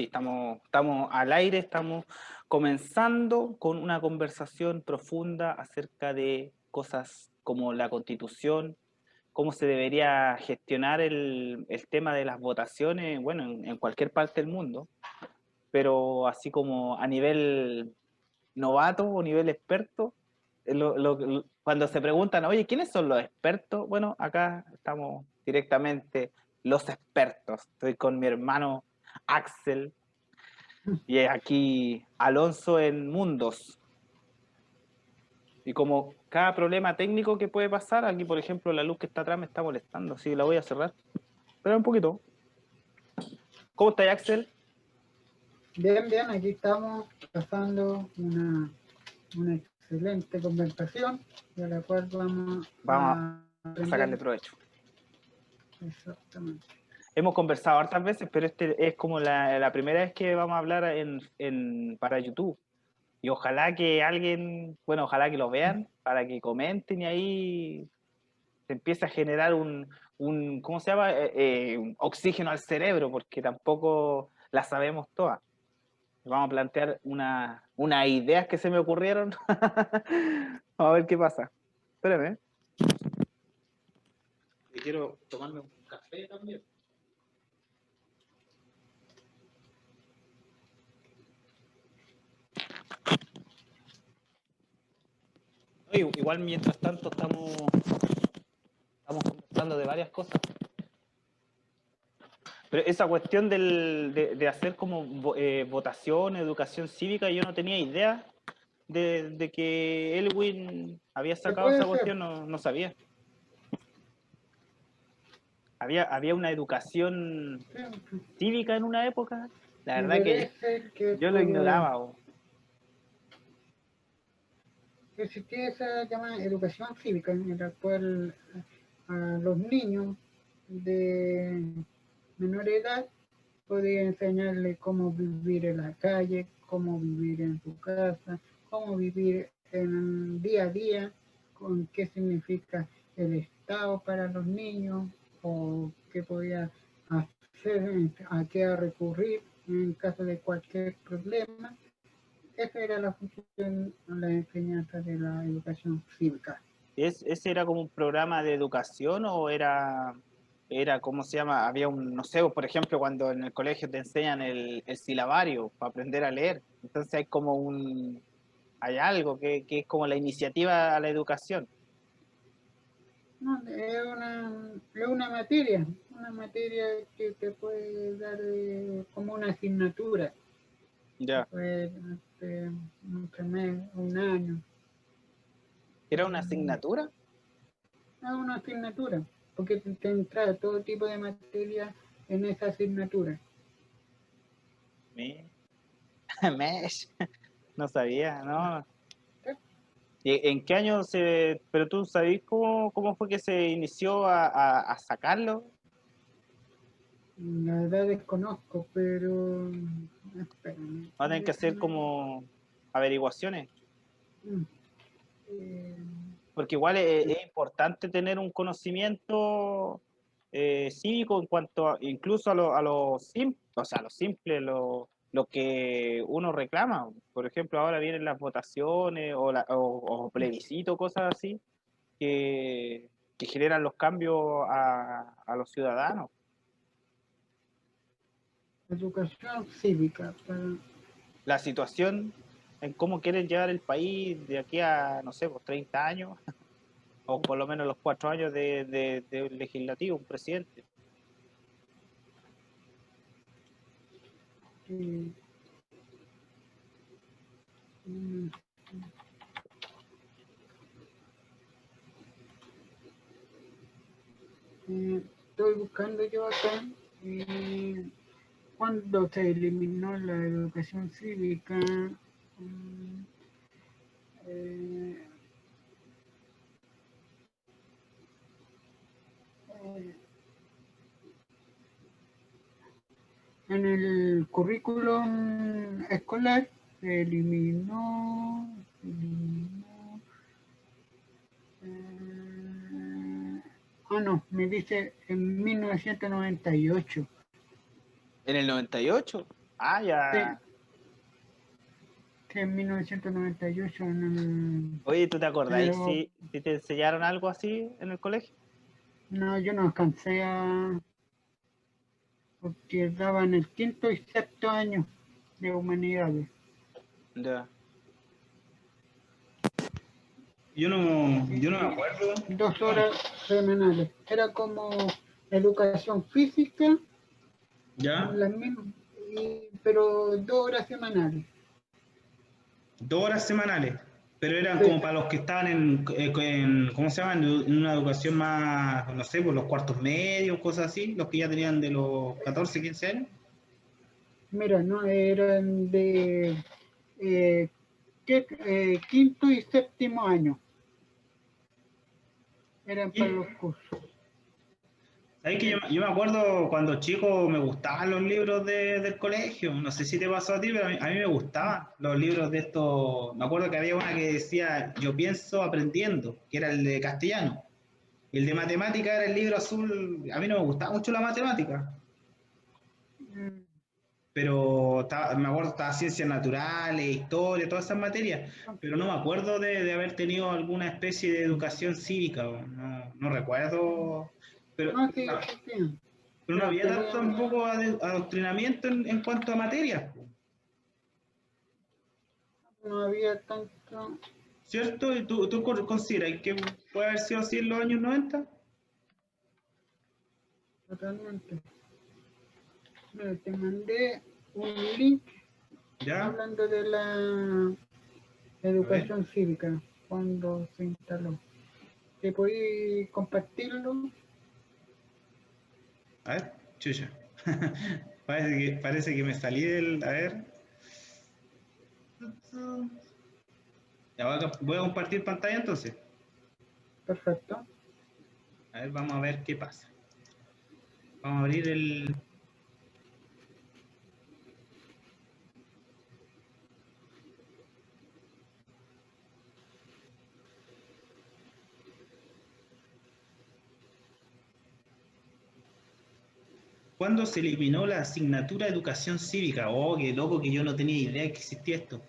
Sí, estamos al aire, estamos comenzando con una conversación profunda acerca de cosas como la Constitución, cómo se debería gestionar el tema de las votaciones, bueno, en cualquier parte del mundo, pero así como a nivel novato o nivel experto, cuando se preguntan, oye, ¿quiénes son los expertos? Bueno, acá estamos directamente los expertos. Estoy con mi hermano Axel y aquí Alonso en Mundos. Y como cada problema técnico que puede pasar, aquí por ejemplo la luz que está atrás me está molestando, así que la voy a cerrar. Pero un poquito. ¿Cómo está Axel? Bien, bien, aquí estamos pasando una excelente conversación de la cual vamos Vamos a a sacarle aprender provecho. exactamente. Hemos conversado hartas veces, pero este es como la primera vez que vamos a hablar para YouTube. Y ojalá que alguien, bueno, ojalá que lo vean, para que comenten y ahí se empiece a generar ¿cómo se llama? Un oxígeno al cerebro, porque tampoco la sabemos todas. Vamos a plantear unas ideas que se me ocurrieron. Vamos a ver qué pasa. Espérame. Y quiero tomarme un café también. Igual mientras tanto estamos conversando de varias cosas. Pero esa cuestión de hacer como votación, educación cívica, yo no tenía idea de que Elwin había ¿Qué sacado puede esa ser? cuestión, no sabía. Había una educación Sí, cívica en una época. La me verdad que parece que yo lo ignoraba. existía esa llamada educación cívica en la cual a los niños de menor edad podía enseñarles cómo vivir en la calle, cómo vivir en su casa, cómo vivir en el día a día, con qué significa el Estado para los niños o qué podía hacer, a qué recurrir en caso de cualquier problema. Esa era la función, la enseñanza de la educación cívica. ¿Ese era como un programa de educación o era ¿cómo se llama? Había no sé, por ejemplo, cuando en el colegio te enseñan el silabario para aprender a leer. Entonces hay algo que es como la iniciativa a la educación. No, es una materia que te puede dar como una asignatura, Ya. pues, un mes, un año. ¿Era una asignatura? Es una asignatura, porque te entra todo tipo de materia en esa asignatura. Me, Mesh, no sabía, ¿no? ¿Sí? ¿Y en qué año pero tú sabés cómo fue que se inició a sacarlo? La verdad desconozco, pero espérame, Va a tener que hacer déjame. como averiguaciones. Mm, eh, Porque igual es importante tener un conocimiento cívico en cuanto incluso a lo simple, o sea, a lo simple, lo que uno reclama. Por ejemplo, ahora vienen las votaciones o plebiscito, cosas así, que generan los cambios a los ciudadanos. Educación cívica. La situación en cómo quieren llevar el país de aquí a, no sé, pues 30 años, o por lo menos los 4 años de legislativo, un presidente. Eh, mm, estoy buscando yo acá cuando se eliminó la educación cívica. mm, eh, eh, en el currículum escolar se eliminó, no, me dice en 1998. En el 98. Ah, Sí, ya. sí, en 1998 en Oye, ¿tú te el acordáis si te enseñaron algo así en el colegio? no, yo no alcancé a, porque daban el quinto y sexto año de humanidades. Ya. Y, Yo no me y acuerdo. 2 horas semanales. Era como educación física, ¿Ya? la misma, pero 2 horas semanales. 2 horas semanales. Pero eran Sí, como para los que estaban ¿cómo se llama? En una educación más, no sé, por los cuartos medios, cosas así, los que ya tenían de los 14 15 años. mira, no eran de eh, quinto y séptimo año. Eran para los cursos. ¿Sabes que yo me acuerdo cuando chico me gustaban los libros del colegio? No sé si te pasó a ti, pero a mí me gustaban los libros de estos. Me acuerdo que había una que decía Yo pienso aprendiendo, que era el de castellano. Y el de matemática era el libro azul. A mí no me gustaba mucho la matemática, Mm, pero me acuerdo estaba ciencias naturales, historia, todas esas materias. Pero no me acuerdo de haber tenido alguna especie de educación cívica. No recuerdo. Pero no, sí existían, Pero no pero había tanto tenían, tampoco adoctrinamiento en cuanto a materias, no había tanto, ¿cierto? ¿Y tú consideras que puede haber sido así en los años 90? totalmente. Mira, te mandé un link ¿Ya? hablando de la A ver, educación cívica cuando se instaló. ¿Te podí compartirlo? a ver, chucha. Parece que me salí del. A ver. Ya voy a compartir pantalla entonces. Perfecto. A ver, vamos a ver qué pasa. Vamos a abrir el. ¿Cuándo se eliminó la asignatura de educación cívica? Oh, qué loco que yo no tenía idea que existía esto.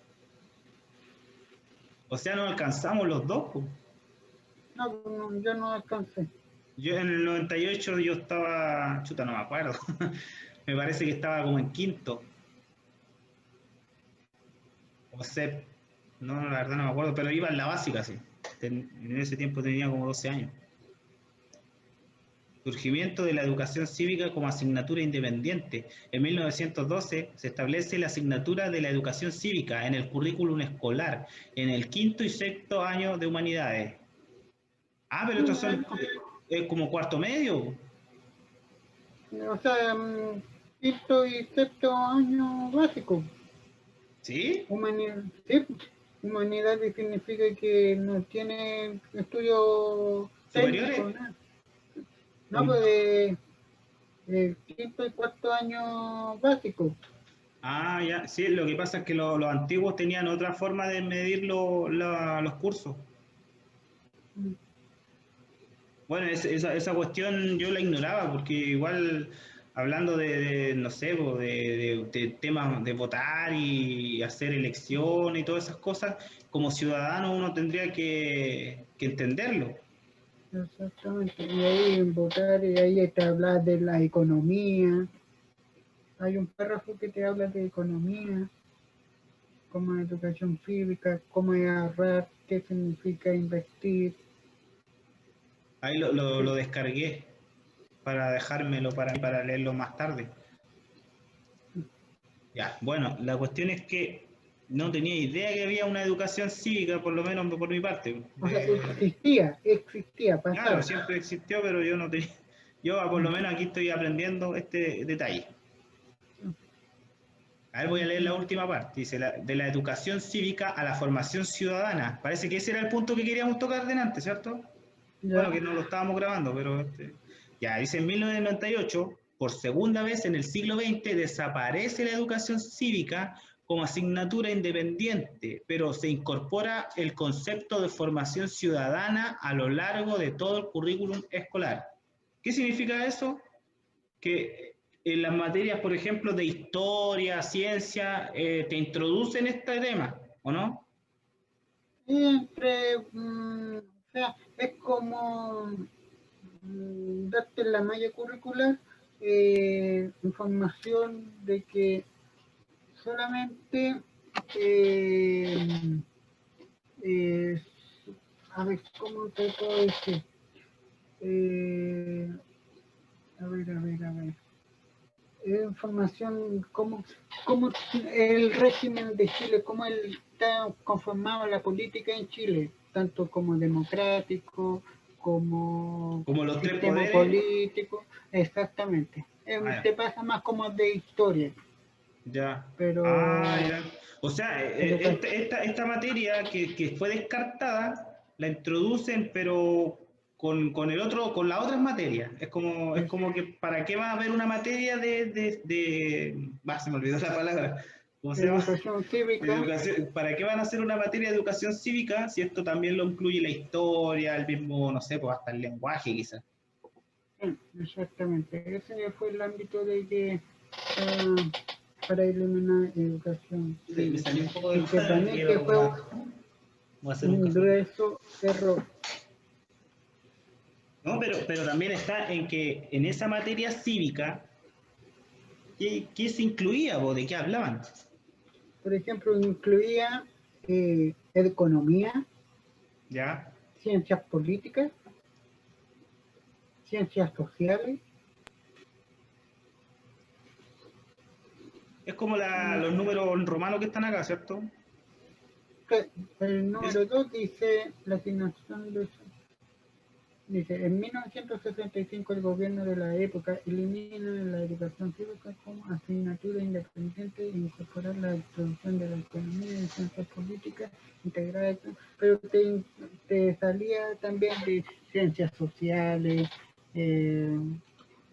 O sea, no alcanzamos los dos, po. No, no, yo no alcancé. Yo en el 98 yo estaba, chuta, no me acuerdo, me parece que estaba como en quinto, o sep, no, la verdad no me acuerdo, pero iba en la básica, sí. En ese tiempo tenía como 12 años. Surgimiento de la educación cívica como asignatura independiente. En 1912 se establece la asignatura de la educación cívica en el currículum escolar, en el quinto y sexto año de humanidades. Ah, pero estos son como cuarto medio, O sea, quinto y sexto año básico. ¿sí? Humanidad, sí, humanidades significa que no tiene estudio técnico, ¿Superiores? nada. No, O- pues de quinto y cuarto año básico. Ah, ya, sí, lo que pasa es que los antiguos tenían otra forma de medir los cursos. Mm, Bueno, esa cuestión yo la ignoraba porque igual hablando no sé, po, de temas de votar y hacer elecciones y todas esas cosas, como ciudadano uno tendría que entenderlo. exactamente. Y ahí en votar, y ahí te habla de la economía. Hay un párrafo que te habla de economía, como educación cívica, cómo es ahorrar, qué significa invertir. Ahí lo descargué para dejármelo para leerlo más tarde. Ya, bueno, la cuestión es que no tenía idea que había una educación cívica, por lo menos por mi parte. O sea, existía, Claro, pasaba. siempre existió, pero yo no tenía. Yo por lo Mm, menos aquí estoy aprendiendo este detalle. A ver, voy a leer la última parte. Dice, de la educación cívica a la formación ciudadana. Parece que ese era el punto que queríamos tocar delante, ¿cierto? ya, Bueno, que no lo estábamos grabando, pero ya, dice en 1998, por segunda vez en el siglo XX, desaparece la educación cívica como asignatura independiente, pero se incorpora el concepto de formación ciudadana a lo largo de todo el currículum escolar. ¿Qué significa eso? Que en las materias, por ejemplo, de historia, ciencia, te introducen este tema, ¿o no? Siempre, o sea, es como darte la malla curricular, información de que solamente, eh, eh, a ver, ¿cómo te puedo decir? Eh, a ver. Información, cómo el régimen de Chile, cómo está conformado la política en Chile, tanto como democrático, como Como los tres sistema poderes. político, exactamente. Ah, Te pasa más como de historia, ya. pero Ah, ya. O sea, educación. esta materia que fue descartada, la introducen, pero con el otro, con las otras materias. Es como que, ¿para qué va a haber una materia se me olvidó la palabra. ¿Cómo se llama? Educación cívica, Educación. ¿Para qué van a hacer una materia de educación cívica si esto también lo incluye la historia, el mismo, no sé, pues hasta el lenguaje quizás? sí, exactamente. Ese fue el ámbito de que para eliminar educación Me salió cívica. un poco Y del que también que quiero fue voy a hacer un un café. grueso error. No, pero también está en que en esa materia cívica, ¿qué se incluía o de qué hablaban? Por ejemplo, incluía economía, ¿Ya? ciencias políticas, ciencias sociales, Es como y los números romanos que están acá, ¿cierto? el Es, número 2 dice la asignación de... Dice, en 1965 el gobierno de la época elimina la educación cívica como asignatura independiente e incorporar la introducción de la economía y ciencias políticas integradas, pero te salía también de ciencias sociales, eh,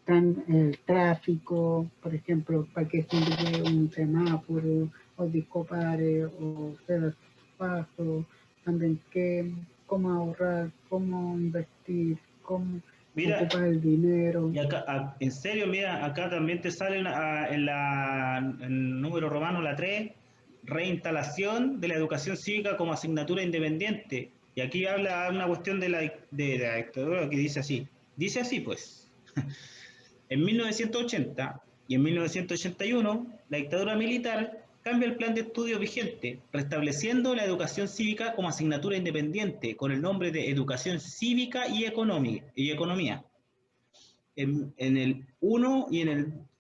el tráfico, por ejemplo, para qué sirve un semáforo, o discopare, o ceder paso, también cómo ahorrar, cómo invertir, cómo mira, ocupar el dinero. y acá, en serio, mira, acá también te sale en el número romano, la 3 reinstalación de la educación cívica como asignatura independiente. Y aquí habla una cuestión de la dictadura que dice así pues. En 1980 y en 1981, la dictadura militar cambia el plan de estudio vigente, restableciendo la educación cívica como asignatura independiente, con el nombre de Educación Cívica y Economía. En el y en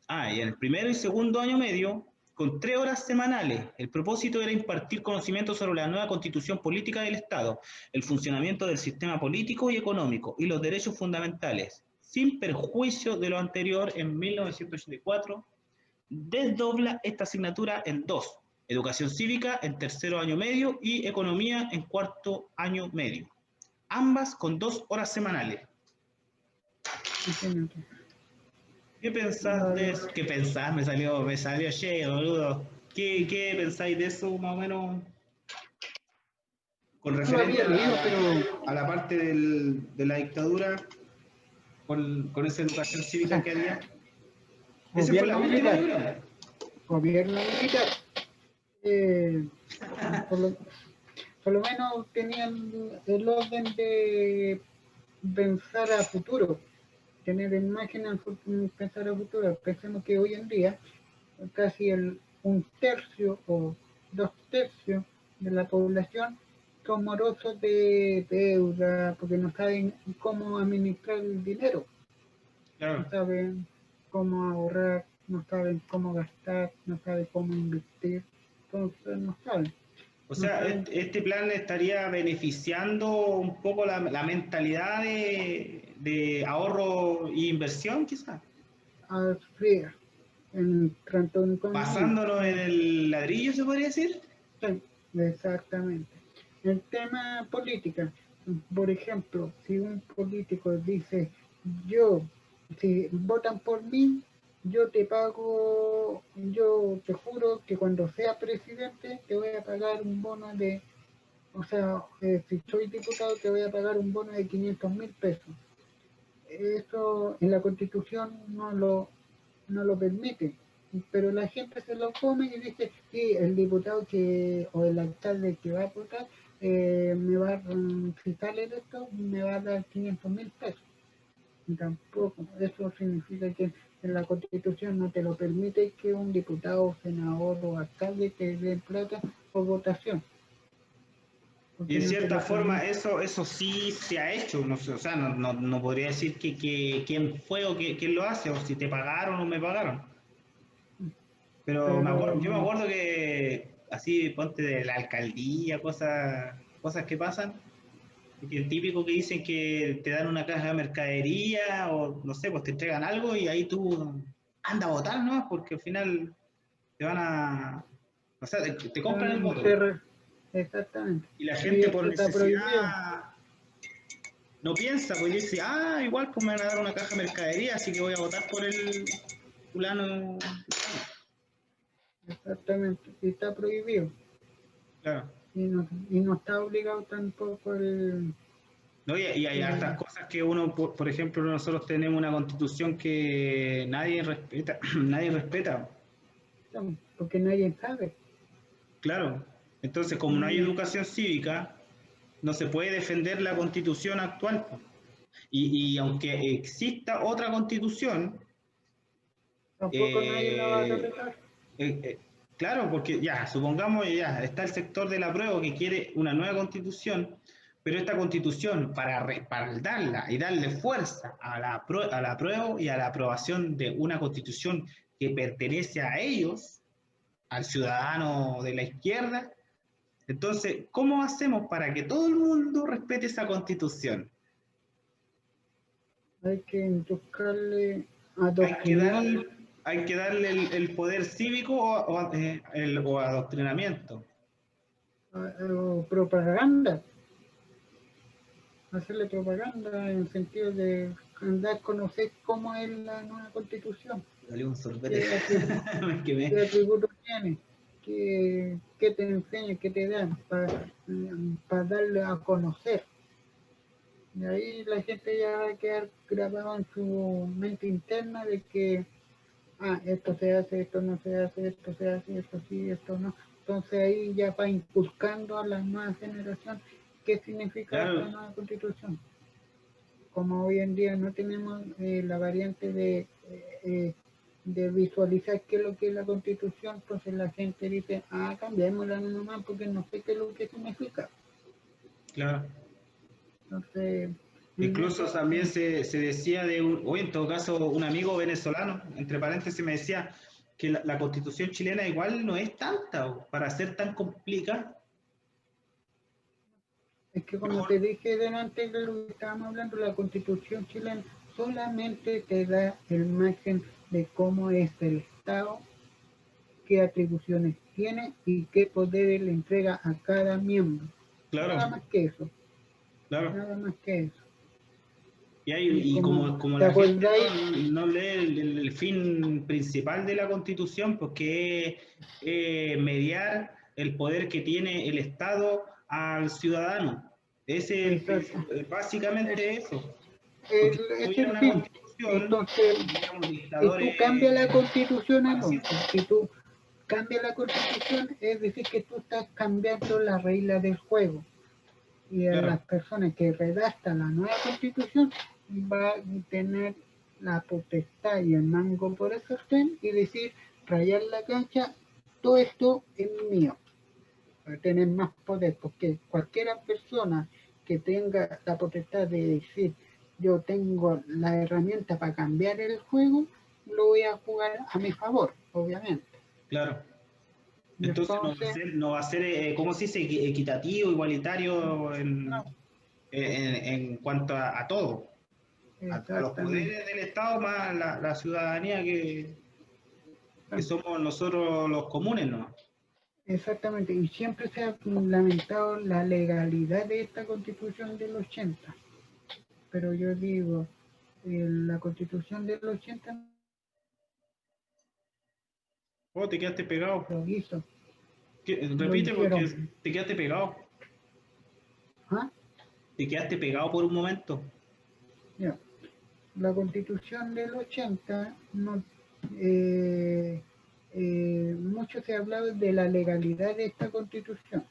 el primero y segundo año medio, con 3 horas semanales. El propósito era impartir conocimiento sobre la nueva constitución política del Estado, el funcionamiento del sistema político y económico y los derechos fundamentales. Sin perjuicio de lo anterior, en 1984, desdobla esta asignatura en dos: educación cívica en tercero año medio y economía en cuarto año medio, ambas con 2 horas semanales. Imagínate. ¿Qué pensás de No, eso? ¿Qué pensás? Me salió che, boludo. ¿Qué pensáis de eso, más o menos, con lo referente había leído, pero, a la parte de la dictadura, con esa educación o cívica sea, que había? Esa fue la gobierno última, yo militar, creo. gobierno militar, eh, por lo, por lo menos tenían el orden de pensar a futuro, tener imágenes, pensar a futuro. Pensemos que hoy en día casi un tercio o 2 tercios de la población son morosos de deuda porque no saben cómo administrar el dinero, no Claro. saben cómo ahorrar, no saben cómo gastar, no saben cómo invertir, entonces no saben, O no sea, saben este plan estaría beneficiando un poco la mentalidad de ahorro e inversión, quizás, sufrir en tanto en economía. basándonos en el ladrillo, se podría decir. Sí, exactamente. El tema política, por ejemplo, si un político dice, yo, si votan por mí, yo te pago, yo te juro que cuando sea presidente te voy a pagar un bono de, o sea, si soy diputado te voy a pagar un bono de 500.000 pesos. Eso en la constitución no lo permite. Pero la gente se lo come y dice, sí, el diputado o el alcalde que va a votar me va a, si sale de esto, me va a dar 500.000 pesos. Y tampoco, eso significa que en la Constitución no te lo permite que un diputado, senador o alcalde te dé plata por votación. Y Porque en no te cierta lo forma permite. eso sí se ha hecho, no sé, o sea, no podría decir que quién fue o quién lo hace, o si te pagaron o me pagaron. Pero Pero yo me acuerdo que así, ponte de la alcaldía, cosas que pasan, y que el típico que dicen que te dan una caja de mercadería o no sé, pues te entregan algo y ahí tú anda a votar, ¿no? Porque al final te van a, o sea, te compran el voto. exactamente. Y la Y gente por esto está prohibido. necesidad no piensa, pues dice, igual pues me van a dar una caja de mercadería, así que voy a votar por el fulano. Exactamente. Y está prohibido. Claro. Y no está obligado tampoco No, y hay hartas el- cosas que uno, por ejemplo, nosotros tenemos una constitución que nadie respeta, nadie respeta, porque nadie sabe. claro. Entonces, como no hay Nadie, educación cívica, no se puede defender la constitución actual, pues. Y aunque exista otra constitución, tampoco nadie la va a eh, respetar. claro, porque ya, supongamos ya, está el sector del apruebo que quiere una nueva constitución, pero esta constitución, para respaldarla y darle fuerza al apruebo y a la aprobación de una constitución que pertenece a ellos, al ciudadano de la izquierda, entonces, ¿cómo hacemos para que todo el mundo respete esa constitución? Hay que buscarle Hay que adoctrinando hay que darle el poder cívico o adoctrinamiento. o propaganda. Hacerle propaganda en el sentido de andar a conocer cómo es la nueva constitución, Dale un sorbete. qué, qué atributos tiene, qué te enseña, qué te dan para darle a conocer. Y ahí la gente ya va a quedar grabado en su mente interna de que, esto se hace, esto no se hace, esto se hace, esto sí, esto no. Entonces ahí ya va inculcando a la nueva generación qué significa esta Claro, nueva constitución. Como hoy en día no tenemos la variante de visualizar qué es lo que es la constitución, entonces la gente dice, cambiémosla nomás porque no sé qué es lo que significa. claro. Entonces, en Incluso eso, también se decía hoy en todo caso, un amigo venezolano, entre paréntesis, me decía que la constitución chilena igual no es tanta, para ser tan complicada. es que como Mejor, te dije delante de lo que estábamos hablando, la constitución chilena solamente te da el margen de cómo es el Estado, qué atribuciones tiene y qué poderes le entrega a cada miembro. claro, Nada más que eso, claro. nada más que eso. Y Y como como te la gente acordáis, no lee el fin principal de la constitución, porque es mediar el poder que tiene el Estado al ciudadano. Ese es exacto, es, básicamente eso. Porque si no es hubiera el una fin. constitución, Entonces, tendríamos si dictadores tú cambias la constitución, para entonces, siempre. si tú cambias la constitución, es decir, que tú estás cambiando las reglas del juego. Y a las Claro, personas que redactan la nueva constitución va a tener la potestad y el mango por el sartén y decir, rayar la cancha, todo esto es mío. Tener más poder, porque cualquiera persona que tenga la potestad de decir yo tengo la herramienta para cambiar el juego, lo voy a jugar a mi favor, obviamente. claro. Entonces Entonces, no va a ser ¿cómo se dice? Equitativo, igualitario no, en cuanto a todo. A los exactamente. poderes del Estado más la ciudadanía que somos nosotros los comunes, ¿no? Exactamente, y siempre se ha lamentado la legalidad de esta constitución del 80, pero yo digo, la constitución del 80 Oh, te quedaste pegado. lo hizo, lo Repite porque hicieron. te quedaste pegado. ¿Ah? Te quedaste pegado por un momento. Ya. La constitución del 80 no, mucho se ha hablado de la legalidad de esta constitución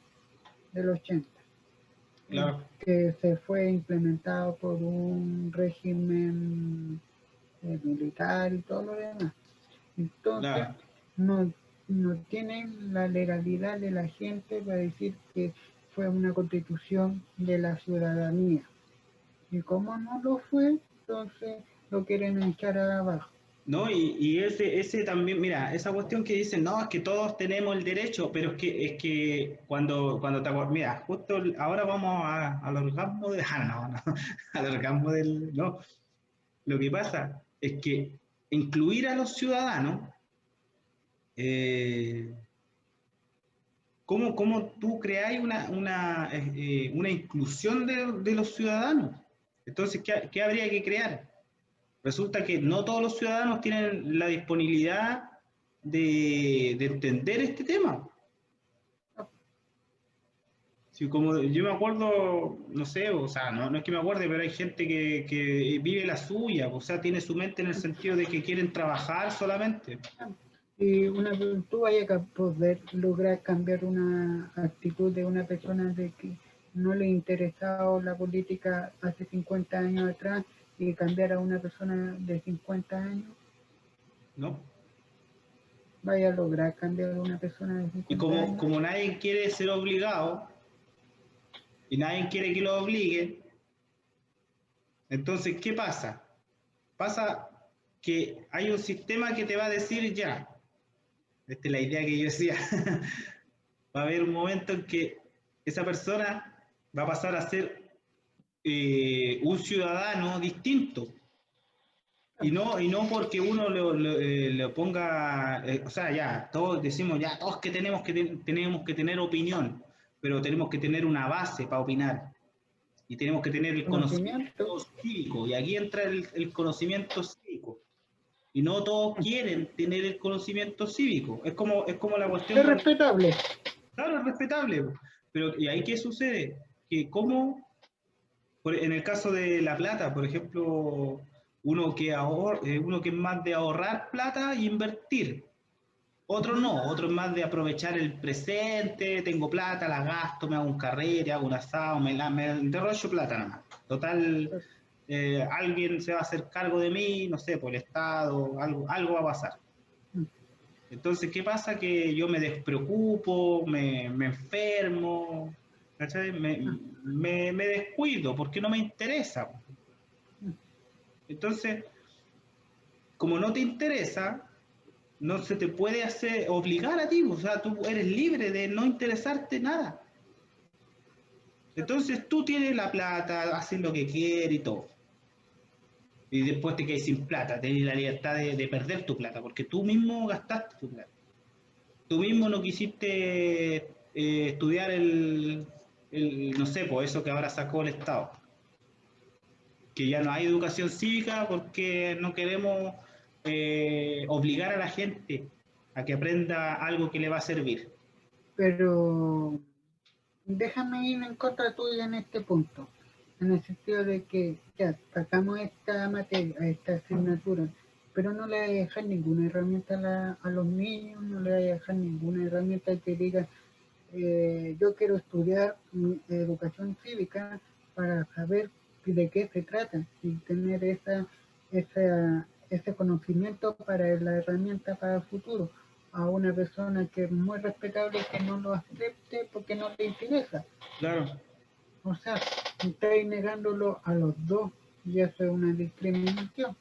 del 80, Claro. que se fue implementado por un régimen militar y todo lo demás. Entonces, Claro. no tienen la legalidad de la gente para decir que fue una constitución de la ciudadanía. Y como no lo fue, entonces lo quieren echar abajo. No, y ese también, mira, esa cuestión que dicen, no, es que todos tenemos el derecho, pero es que cuando te acuerdas, mira, justo ahora vamos al orgasmo de, no, al orgasmo del, no, lo que pasa es que incluir a los ciudadanos, eh, ¿cómo tú creáis una inclusión de los ciudadanos? Entonces, ¿qué habría que crear? Resulta que no todos los ciudadanos tienen la disponibilidad de entender este tema. Sí, como yo me acuerdo, no sé, o sea, no es que me acuerde, pero hay gente que vive la suya, o sea, tiene su mente en el sentido de que quieren trabajar solamente. Y tú vayas a poder lograr cambiar una actitud de una persona de que no le interesaba la política hace 50 años atrás y cambiar a una persona de 50 años, ¿No? vaya a lograr cambiar a una persona de Y 50 como, años. como nadie quiere ser obligado y nadie quiere que lo obliguen, entonces, ¿qué pasa? Pasa que hay un sistema que te va a decir ya, esta es la idea que yo decía, va a haber un momento en que esa persona va a pasar a ser un ciudadano distinto. Y no porque uno lo ponga, o sea, ya, todos decimos, ya, todos que tenemos que tener opinión, pero tenemos que tener una base para opinar. Y tenemos que tener el Conocimiento. conocimiento cívico. Y aquí entra el conocimiento cívico. Y no todos quieren tener el conocimiento cívico. Es como la cuestión Es respetable. claro, es respetable. Pero, ¿y ahí qué sucede? Que como, en el caso de La Plata, por ejemplo, uno que es más de ahorrar plata e invertir. Otro no, otro es más de aprovechar el presente, tengo plata, la gasto, me hago un carrete, hago un asado, me derrocho plata nomás. Total, alguien se va a hacer cargo de mí, no sé, por el Estado, algo va a pasar. Entonces, ¿qué pasa? Que yo me despreocupo, me enfermo, ¿cachai? Me descuido porque no me interesa. Entonces, como no te interesa, no se te puede hacer obligar a ti, o sea, tú eres libre de no interesarte nada. Entonces tú tienes la plata, haces lo que quieres y todo. Y después te quedas sin plata, tenés la libertad de perder tu plata, porque tú mismo gastaste tu plata. Tú mismo no quisiste estudiar no sé, pues eso que ahora sacó el Estado. Que ya no hay educación cívica porque no queremos obligar a la gente a que aprenda algo que le va a servir. Pero déjame ir en contra tuya en este punto, en el sentido de que ya sacamos esta materia, esta asignatura, pero no le voy a dejar ninguna herramienta a los niños, no le voy a dejar ninguna herramienta que diga yo quiero estudiar educación cívica para saber de qué se trata y tener ese conocimiento para la herramienta para el futuro a una persona que es muy respetable que no lo acepte porque no le interesa. Claro. O sea, estáis negándolo a los dos y eso es una discriminación.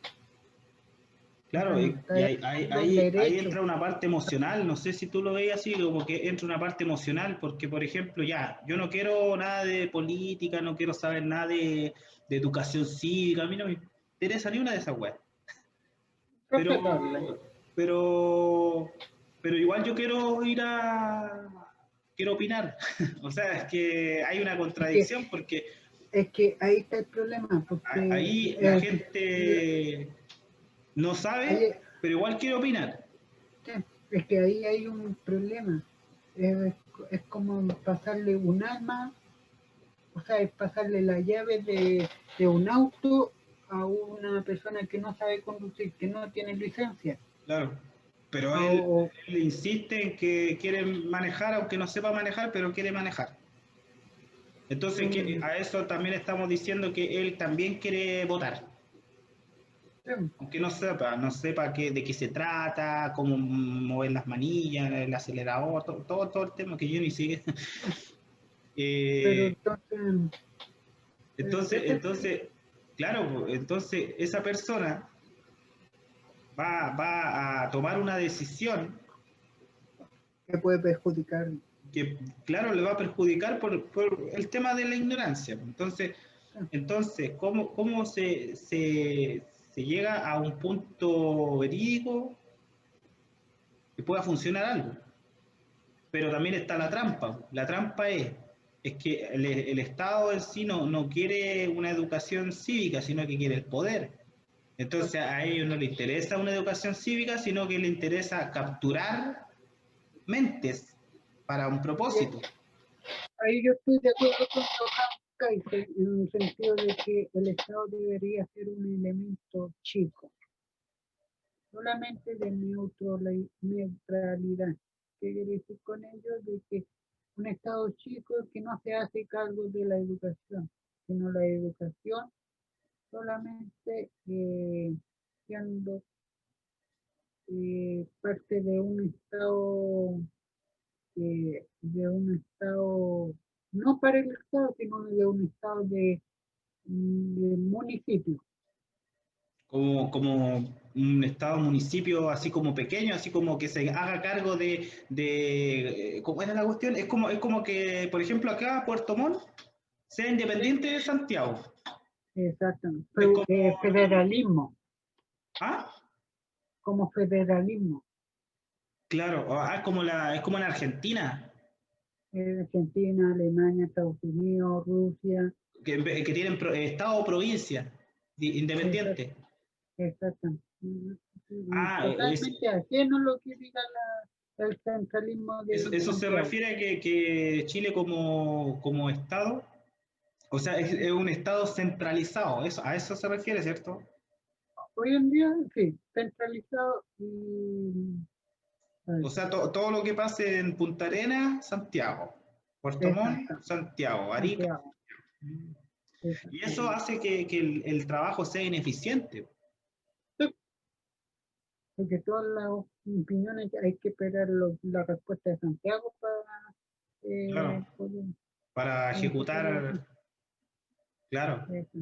Claro, O sea, y ahí entra derechos. una parte emocional, no sé si tú lo veis así, como que entra una parte emocional, porque por ejemplo, ya, yo no quiero nada de política, no quiero saber nada de educación cívica, a mí no me interesa ni una de esas weas. Respetable. Pero, pero, pero igual yo quiero opinar. O sea, es que hay una contradicción porque Es que ahí está el problema, porque ahí la gente no ahí, sabe, pero igual quiere opinar. es que ahí hay un problema. Es como pasarle un arma, o sea, es pasarle la llave de un auto a una persona que no sabe conducir, que no tiene licencia. Claro. Pero O, él insiste en que quiere manejar, aunque no sepa manejar, pero quiere manejar. Entonces, mm, a eso también estamos diciendo que él también quiere votar. sí, Aunque no sepa de qué se trata, cómo mover las manillas, el acelerador, todo el tema que yo ni siquiera. pero Eh, entonces, entonces, ese entonces, claro, pues, entonces esa persona va a tomar una decisión que puede perjudicar. que, claro, le va a perjudicar por el tema de la ignorancia. Entonces, ¿cómo se llega a un punto verídico que pueda funcionar algo? Pero también está la trampa. La trampa es que el Estado en sí no quiere una educación cívica, sino que quiere el poder. Entonces a ellos no les interesa una educación cívica, sino que les interesa capturar mentes para un Y propósito. ahí yo estoy de acuerdo con Johann Kaiser en el sentido de que el Estado debería ser un elemento chico, solamente de neutralidad. ¿Qué quiere decir con ello? De que un Estado chico que no se hace cargo de la educación, sino la educación solamente siendo parte de un Estado, no para el Estado, sino de un Estado de municipio. Como un estado municipio así como pequeño, así como que se haga cargo ¿cómo era la cuestión? Es como que, por ejemplo, acá Puerto Montt sea ¿Sí? independiente de Santiago. Exactamente. Es como, Federalismo, ah, como federalismo. claro, es como en Argentina, Argentina, Alemania, Estados Unidos, Rusia. que tienen estado o provincia Exact- independiente. Exactamente. Ah, Totalmente ajeno lo que diga el centralismo eso, de eso se Santiago. refiere a que Chile como estado, o sea, es un estado centralizado, a eso se refiere, ¿cierto? Hoy en día, sí, centralizado y O sea, todo lo que pase en Punta Arenas, Santiago. Puerto Montt, exacto, Santiago. Arica. Santiago, Y eso exactamente. hace que el trabajo sea ineficiente. Sí, porque todas las opiniones hay que esperar la respuesta de Santiago para Claro. poder Para unificar ejecutar, claro. eso,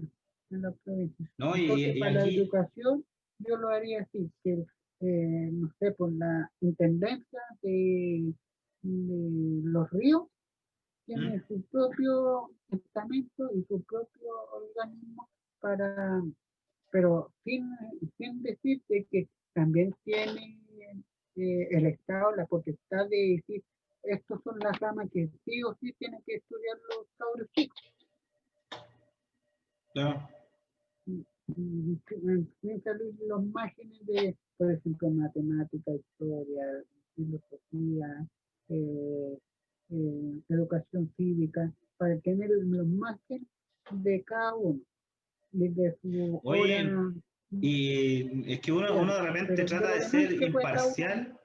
en la provincia. ¿No? Entonces, Y para la aquí, educación, yo lo haría así, que no sé, por la intendencia de los ríos ¿Mm? tiene su propio estamento y su propio organismo para, pero sin decir de que también tiene el Estado la potestad de decir, estos son las ramas que sí o sí tienen que estudiar los cabros chicos, Claro. sin salir los márgenes de, por ejemplo, matemática, historia, filosofía, eh, educación cívica, para tener los márgenes de cada uno, desde su Oye, hora y es que uno diaria. de repente Pero de trata lo de demás ser que puede cada uno, imparcial.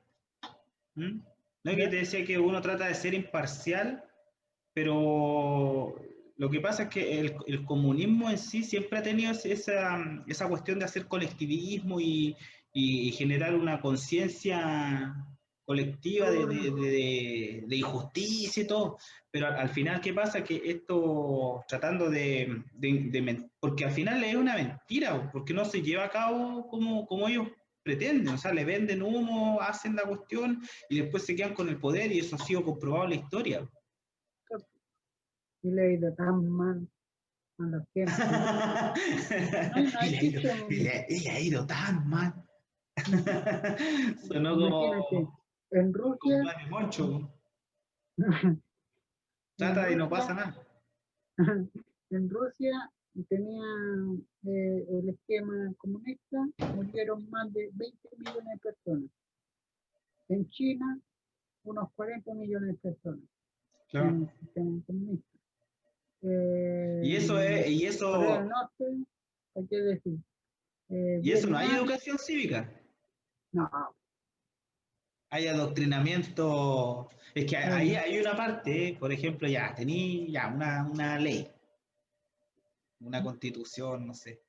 ¿Mm? No, que ¿ya? te decía que uno trata de ser imparcial, pero lo que pasa es que el comunismo en sí siempre ha tenido esa cuestión de hacer colectivismo y generar una conciencia colectiva de injusticia y todo. Pero al final, ¿qué pasa? Que esto, tratando porque al final es una mentira, porque no se lleva a cabo como ellos pretenden, o sea, le venden humo, hacen la cuestión y después se quedan con el poder y eso ha sido comprobado en la historia. Y le he ido tan mal a la gente. No y, hay le ha ido, dicho, y le ha ido tan mal. Sonó imagínate, en como Rusia, Mario Moncho. en Trata y no Rusia, pasa nada. en Rusia tenía el esquema comunista, murieron más de 20 millones de personas. En China, unos 40 millones de personas Claro. en el sistema comunista. Y eso es, y Corea del eso, Norte, hay que decir, y eso no hay Vietnam, educación cívica. No, Hay adoctrinamiento. Es que ahí hay- hay una parte, por ejemplo, ya tení ya una ley, una constitución, no sé.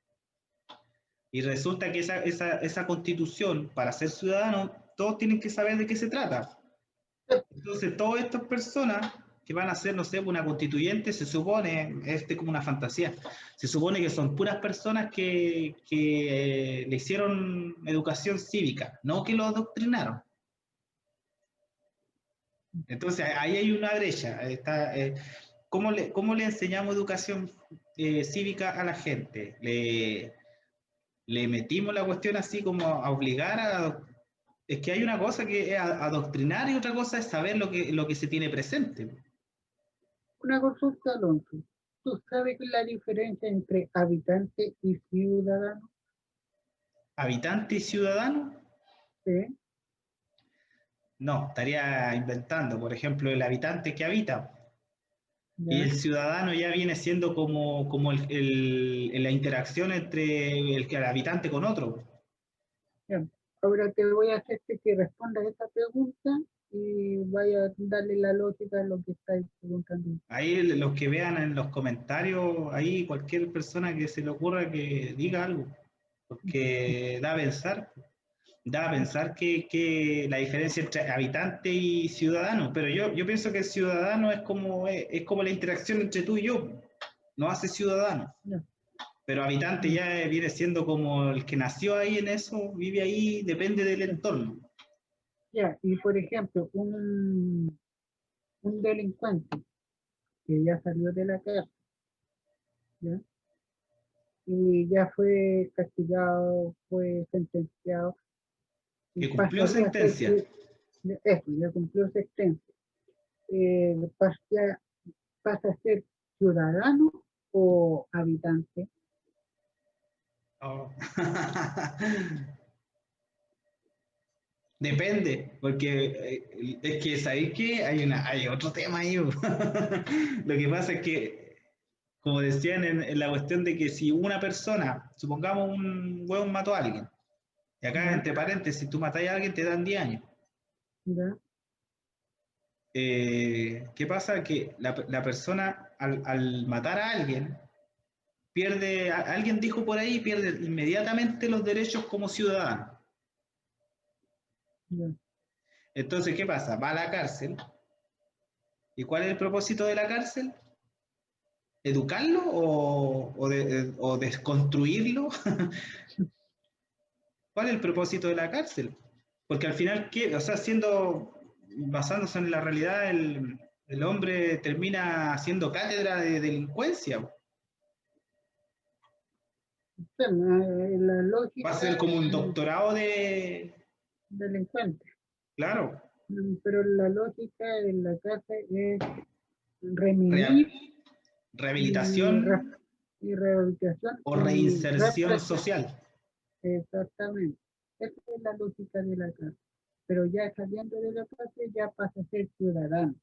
Y resulta que esa constitución, para ser ciudadano, todos tienen que saber de qué se trata. Entonces, todas estas personas que van a ser, no sé, una constituyente, se supone, como una fantasía, se supone que son puras personas que le hicieron educación cívica, no que lo adoctrinaron. Entonces, ahí hay una brecha. ¿Cómo le enseñamos educación cívica a la gente? Le metimos la cuestión así como a obligar a... Es que hay una cosa que es adoctrinar y otra cosa es saber lo que se tiene presente. una consulta, Alonso. ¿Tú sabes la diferencia entre habitante y ciudadano? ¿Habitante y ciudadano? ¿Sí? No, estaría inventando. Por ejemplo, el habitante que habita. Y ¿Ya? el ciudadano ya viene siendo como la interacción entre el habitante con otro. Ya. Ahora te voy a hacer que respondas esta pregunta y vaya a darle la lógica a lo que estáis preguntando. Ahí los que vean en los comentarios, ahí cualquier persona que se le ocurra que diga algo, porque da a pensar que la diferencia entre habitante y ciudadano, pero yo pienso que el ciudadano es como la interacción entre tú y yo, no hace ciudadano, Ya, pero habitante ya, ya viene siendo como el que nació ahí en eso, vive ahí, depende del ya. entorno. Ya, y por ejemplo, un delincuente que ya salió de la cárcel, ¿ya? Y ya fue castigado, fue sentenciado, y Que cumplió pasaría a ser, sentencia. eso, ya cumplió sentencia, pasa, pasa a ser ciudadano o habitante. Oh. Depende, porque es que sabéis que hay otro tema ahí. Lo que pasa es que, como decían en la cuestión de que si una persona, supongamos un hueón mató a alguien, y acá ¿Ya? entre paréntesis, si tú matáis a alguien te dan 10 años. ¿Ya? ¿Qué pasa? Que la persona al matar a alguien, alguien dijo por ahí, pierde inmediatamente los derechos como ciudadano. ¿Ya? Entonces, ¿qué pasa? Va a la cárcel. ¿Y cuál es el propósito de la cárcel? ¿Educarlo o desconstruirlo? ¿Cuál es el propósito de la cárcel? Porque al final, ¿qué? O sea, basándose en la realidad, el hombre termina haciendo cátedra de delincuencia. La Va a lógica ser como un del doctorado de... delincuente. Claro, Pero la lógica de la casa es rea- remediar y, rehabilitación y rehabilitación o y reinserción represión. social. Exactamente. Esa es la lógica de la casa. Pero ya saliendo de la casa ya pasa a ser ciudadano.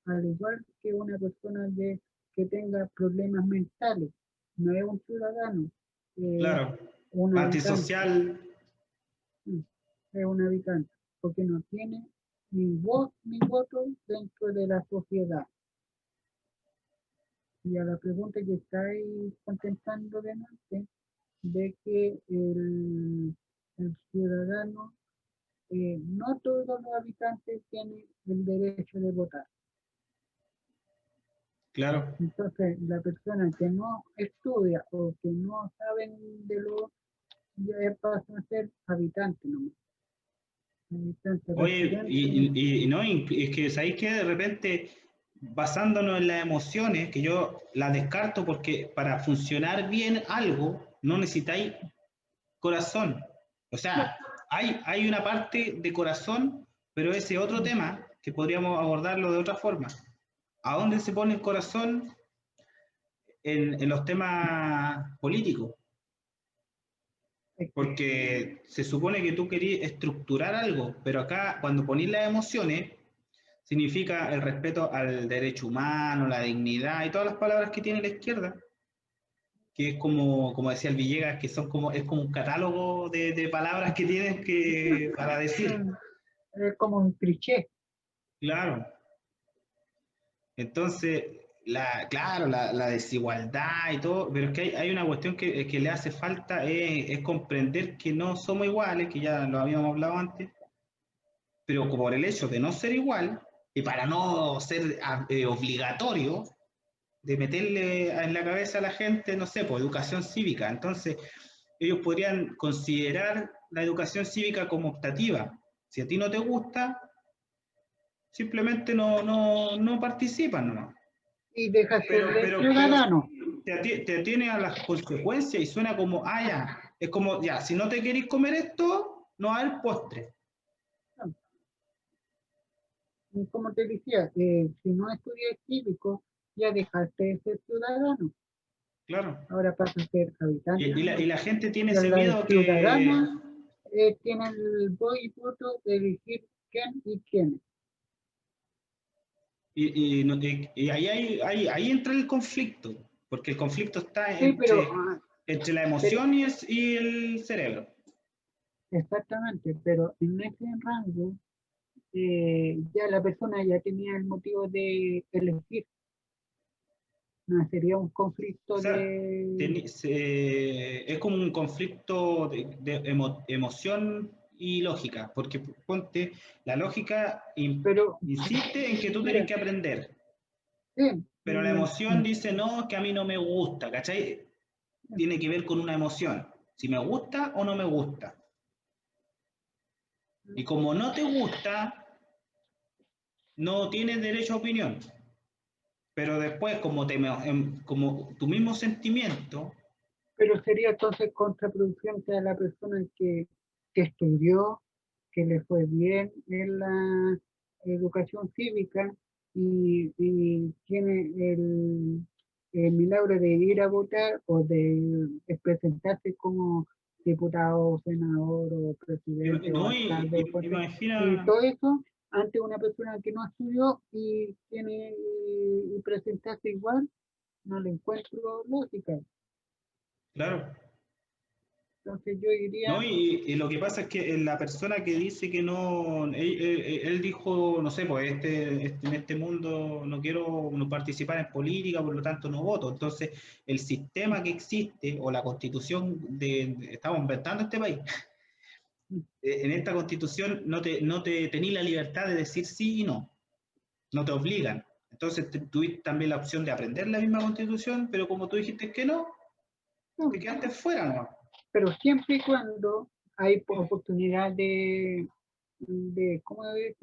Al igual que una persona que tenga problemas mentales. No es un ciudadano, es Claro, un habitante. antisocial. Mm, Es un habitante. Porque no tiene ni voz ni voto dentro de la sociedad. Y a la pregunta que estáis contestando delante, de que el ciudadano, no todos los habitantes tienen el derecho de votar. Claro. Entonces, la persona que no estudia o que no saben de lo, ya pasa a ser habitante nomás. Habitante Oye, residente. no, es que sabéis que de repente, basándonos en las emociones, que yo las descarto porque para funcionar bien algo no necesitáis corazón. O No, sea, hay una parte de corazón, pero ese otro tema que podríamos abordarlo de otra forma. ¿A dónde se pone el corazón en los temas políticos? es que, Porque se supone que tú querías estructurar algo, pero acá cuando ponís las emociones, significa el respeto al derecho humano, la dignidad y todas las palabras que tiene la izquierda, que es como decía el Villegas, que son es como un catálogo de palabras que tienes para decir. Es como un cliché. Claro. Entonces, claro, la desigualdad y todo, pero es que hay una cuestión que le hace falta es comprender que no somos iguales, que ya lo habíamos hablado antes, pero por el hecho de no ser igual, y para no ser obligatorio, de meterle en la cabeza a la gente, no sé, por educación cívica. Entonces, ellos podrían considerar la educación cívica como optativa. Si a ti no te gusta, simplemente no participan nomás. Y deja Pero, ser de pero, pero ciudadano. te atiene a las consecuencias y suena como, ya, es como, ya, si no te queréis comer esto, no va a haber postre. Y como te decía, si no estudias cívico, ya dejaste de ser ciudadano. Claro. Ahora pasa a ser habitante. Y la gente tiene Y ese la miedo que... ciudadana tiene el voz y voto de elegir quién y quién. Y ahí entra el conflicto, porque el conflicto está Sí, pero entre la emoción y el cerebro. exactamente, pero en ese rango ya la persona ya tenía el motivo de elegir. No sería un conflicto O sea, de... es como un conflicto de emoción y lógica, porque ponte, la lógica Pero, insiste en que tú mira, tienes que aprender, sí, pero la emoción dice no, que a mí no me gusta, ¿cachai? Tiene que ver con una emoción, si me gusta o no me gusta. Y como no te gusta, no tienes derecho a opinión. Pero después, como tu mismo sentimiento, pero sería entonces contraproducente a la persona que estudió, que le fue bien en la educación cívica y tiene el milagro de ir a votar o de presentarse como diputado, senador o presidente o no, alcalde, y imagina, todo eso ante una persona que no estudió y tiene y presentarse igual, no le encuentro lógica. claro. Entonces yo No, diría, y lo que pasa es que la persona que dice que no, él dijo, no sé, pues en este mundo no quiero no participar en política, por lo tanto no voto. Entonces, el sistema que existe o la constitución estamos inventando este país, en esta constitución no te tenís la libertad de decir sí y no te obligan. Entonces, tuviste también la opción de aprender la misma constitución, pero como tú dijiste que no, no, te quedaste fuera, ¿no? pero siempre y cuando hay oportunidad ¿cómo es?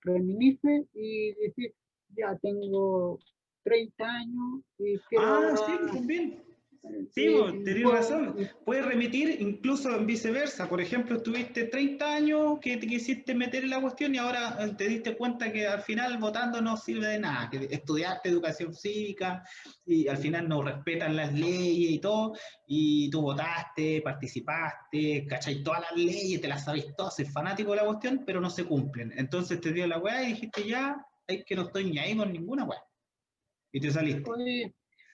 Remitirse y decir, ya tengo 30 años y quiero Ah, sí, ahora, también. Sí, vos, y tenés puedo, razón. Puedes remitir incluso en viceversa. Por ejemplo, estuviste 30 años que te quisiste meter en la cuestión y ahora te diste cuenta que al final votando no sirve de nada, que estudiaste educación cívica y al final no respetan las leyes y todo, y tú votaste, participaste, cachai todas las leyes, te las sabes todas, soy fanático de la cuestión, pero no se cumplen. Entonces te dio la weá y dijiste ya, es que no estoy ni ahí con ninguna weá. Y te saliste. pues,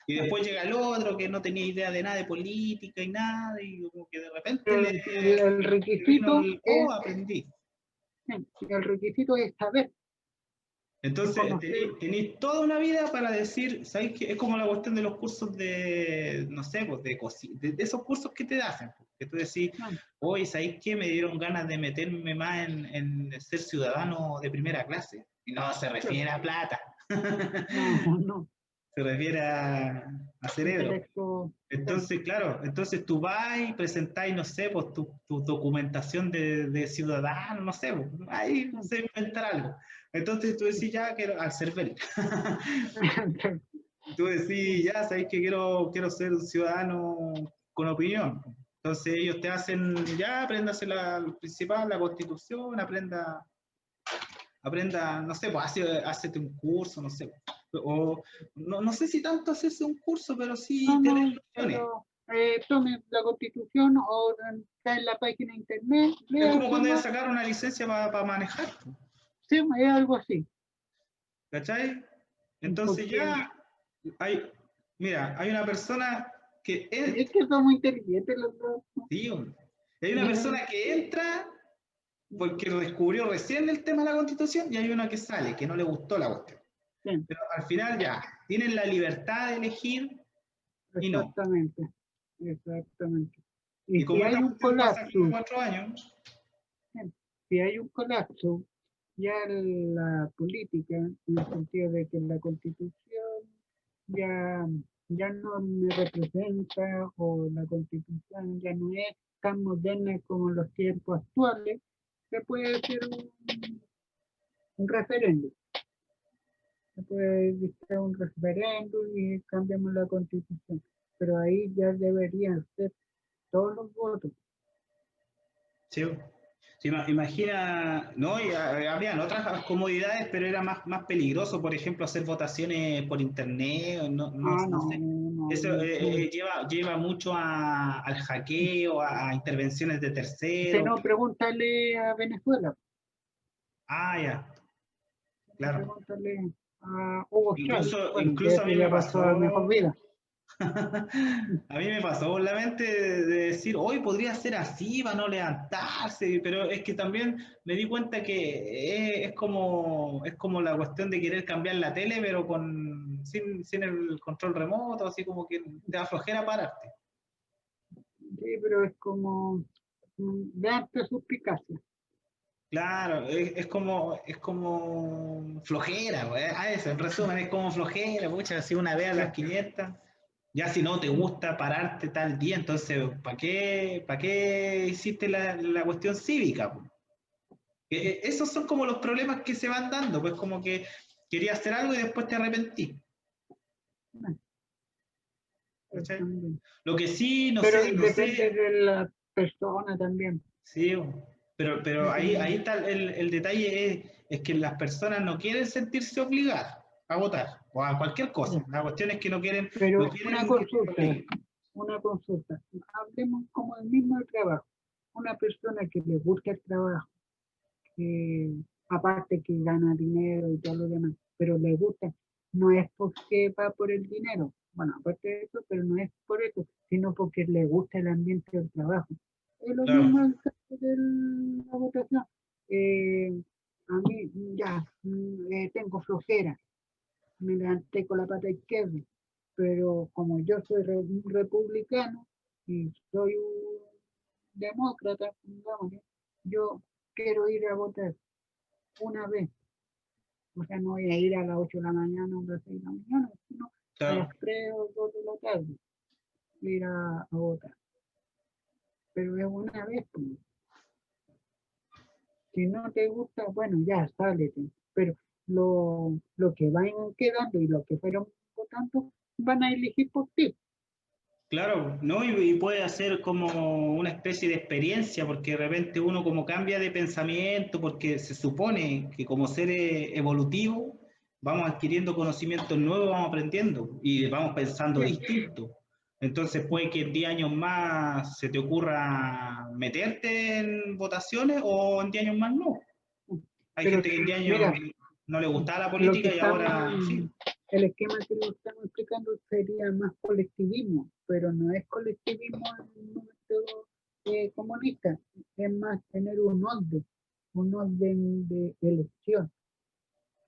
Y después llega el otro que no tenía idea de nada de política y nada, y como que de repente el le vino requisito es, aprendí. el requisito es saber, es Entonces conocer. tenéis toda una vida para decir, ¿sabéis qué? Es como la cuestión de los cursos de, no sé, pues de esos cursos que te hacen, pues, que tú decís, hoy, ¿sabéis qué? Me dieron ganas de meterme más en ser ciudadano de primera clase. Y no se refiere a plata. No, no, Se refiere a cerebro. intelecto. Entonces, claro, entonces tú vas y presentáis, no sé, pues tu documentación de ciudadano, no sé, pues, ahí se inventar algo. Entonces tú decís, ya, quiero, al CERVEL. Tú decís, ya, sabéis que quiero ser un ciudadano con opinión. Entonces ellos te hacen, ya, apréndase la principal, la constitución, aprenda, no sé, pues hácete un curso, no sé. O no sé si tanto hacerse un curso, pero sí No, tener no, nociones. pero tome la constitución o está en la página de internet, Es lea como cuando ellos nomás, sacaron una licencia para manejar, sí, es algo así. ¿cachai? Entonces Porque ya hay, Mira, hay una persona que Es que son muy inteligentes los dos. tío, hay una persona que entra porque descubrió recién el tema de la Constitución y hay una que sale, que no le gustó la cuestión. Sí, Pero al final ya, tienen la libertad de elegir y no. exactamente, exactamente. Y Y si como esta hay un cuestión pasa cada colapso, 4 años, si hay un colapso, ya la política, en el sentido de que la constitución ya, ya no me representa o la constitución ya no es tan moderna como los tiempos actuales, se puede hacer un referéndum. Se puede dictar un referéndum y cambiamos la constitución. Pero ahí ya deberían ser todos los votos. ¿sí? Imagina, ¿no? Y habrían otras comodidades, pero era más peligroso, por ejemplo, hacer votaciones por internet, Ah, no no, sé. no, Eso no. lleva mucho al hackeo, a intervenciones de Si terceros. no, pregúntale a Venezuela, Ah, ya, claro. pregúntale a Hugo Chávez. Bueno, que Incluso a ese mí me ya pasó a mejor pasó, vida. a mí me pasó por la mente de decir, hoy podría ser así para no levantarse, pero es que también me di cuenta que es como la cuestión de querer cambiar la tele, pero sin el control remoto, así como que te da flojera pararte. Sí, pero es como vean suspicacia. Claro, es como flojera, güey. A eso, en resumen, es como flojera, pucha, si una vez a las 500, ya si no te gusta pararte tal día, entonces, ¿para qué hiciste la cuestión cívica, po? Esos son como los problemas que se van dando, pues como que querías hacer algo y después te arrepentí, ¿cachai? También. Lo que sí, no Pero sé, depende de la persona también. sí, pero ahí Depende. está el detalle, es que las personas no quieren sentirse obligadas a votar o a cualquier cosa. La cuestión es que no Pero quieren que se obliguen. una consulta. Hablemos como el mismo del trabajo. Una persona que le gusta el trabajo, que aparte que gana dinero y todo lo demás, pero le gusta, no es porque va por el dinero, bueno, aparte de eso, pero no es por eso, sino porque le gusta el ambiente del trabajo. Es lo Claro, mismo el caso de la votación. Eh, a mí ya tengo flojera, me levanté con la pata izquierda, pero como yo soy un republicano y soy un demócrata, digamos, yo quiero ir a votar una vez. O sea, no voy a ir a las 8 de la mañana o a las 6 de la mañana, sino a las claro. 3 o 2 de la tarde ir a votar. Pero es una vez, pues. Si no te gusta, bueno, ya sálete. Pero lo que van quedando y lo que fueron votando van a elegir por ti. Claro, ¿no? Y puede hacer como una especie de experiencia, porque de repente uno como cambia de pensamiento, porque se supone que como seres evolutivos vamos adquiriendo conocimientos nuevos, vamos aprendiendo y vamos pensando Sí. distinto. Entonces puede que en 10 años más se te ocurra meterte en votaciones o en 10 años más no. Hay Pero gente que en 10 mira, años no le gustaba la lo que política y estamos, ahora sí. el esquema que lo estamos explicando sería más colectivismo, pero no es colectivismo en un método comunista, es más tener un orden de elección.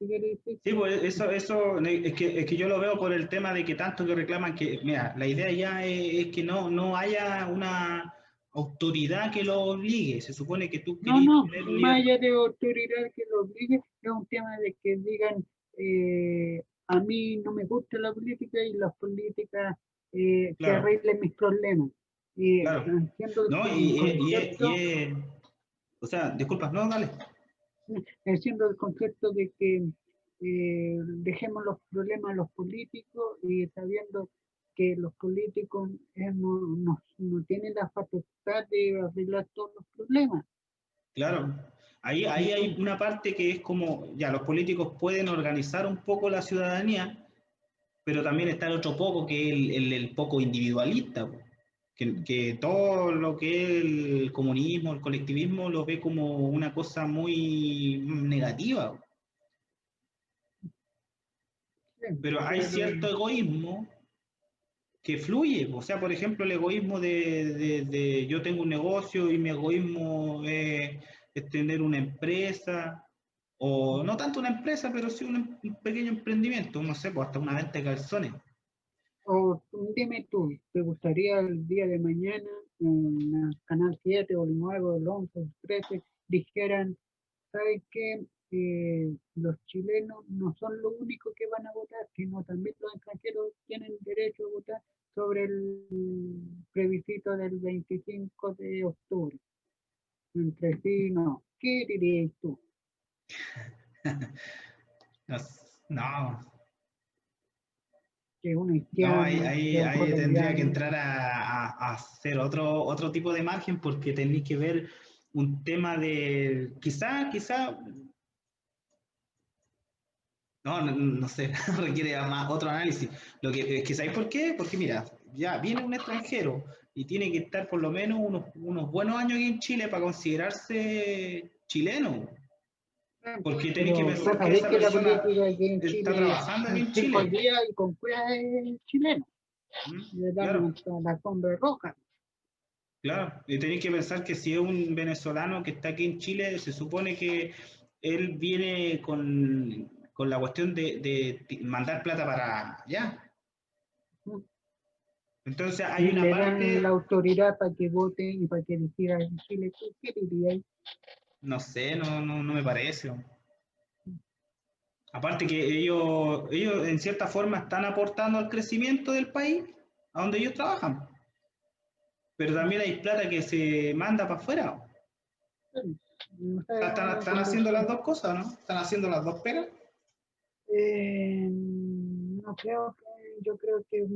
¿Qué quiere decir? Sí, pues eso es que yo lo veo por el tema de que tanto que reclaman que, mira, la idea ya es que no haya una autoridad que lo obligue. Se supone que tú No, querías no, tener más libertad. allá de autoridad que lo obligue, es un tema de que digan, a mí no me gusta la política y las políticas que Claro, arreglen mis problemas. claro. Haciendo ¿No? el concepto O sea, disculpas, no, dale. siendo el concepto de que dejemos los problemas a los políticos y sabiendo que los políticos no tienen la facultad de arreglar todos los problemas. Claro. Ahí hay una parte que es como, ya, los políticos pueden organizar un poco la ciudadanía, pero también está el otro poco que es el poco individualista, po. Que todo lo que es el comunismo, el colectivismo, lo ve como una cosa muy negativa. Sí, Pero hay pero cierto egoísmo que fluye. O sea, por ejemplo, el egoísmo de yo tengo un negocio y mi egoísmo es tener una empresa, o no tanto una empresa, pero sí un pequeño emprendimiento, no sé, pues hasta una venta de calzones. O dime tú, ¿te gustaría el día de mañana en el Canal 7 o el 9 o el 11 o el 13 dijeran, ¿saben qué? Los chilenos no son los únicos que van a votar, sino también los extranjeros tienen derecho a votar sobre el plebiscito del 25 de octubre? Entre sí, no. ¿Qué dirías tú? No, no, Que un no, ahí, haitiano, ahí, que un ahí tendría que colombiano. entrar a hacer otro tipo de margen porque tenéis que ver un tema de, quizá, no sé, requiere más otro análisis. Lo que es que ¿sabéis por qué? Porque mira, ya viene un extranjero y tiene que estar por lo menos unos buenos años aquí en Chile para considerarse chileno, porque tenéis que Pero tú pensar que sabés esa que la persona política aquí en está Chile trabajando aquí en en 5 Chile. días y con cuidado es chileno. Le Claro. dan hasta la sombra roja. Claro, y tenéis que pensar que si es un venezolano que está aquí en Chile, se supone que él viene con la cuestión de mandar plata para allá. Entonces hay Y una le dan la parte, autoridad para que vote y para que decida en Chile. ¿Qué dirías? no sé, no me parece. Aparte que ellos en cierta forma están aportando al crecimiento del país, a donde ellos trabajan. Pero también hay plata que se manda para afuera. O No sea, sé, una están haciendo las conversión. dos cosas, ¿no? Están haciendo las dos pegas. No creo que, yo creo que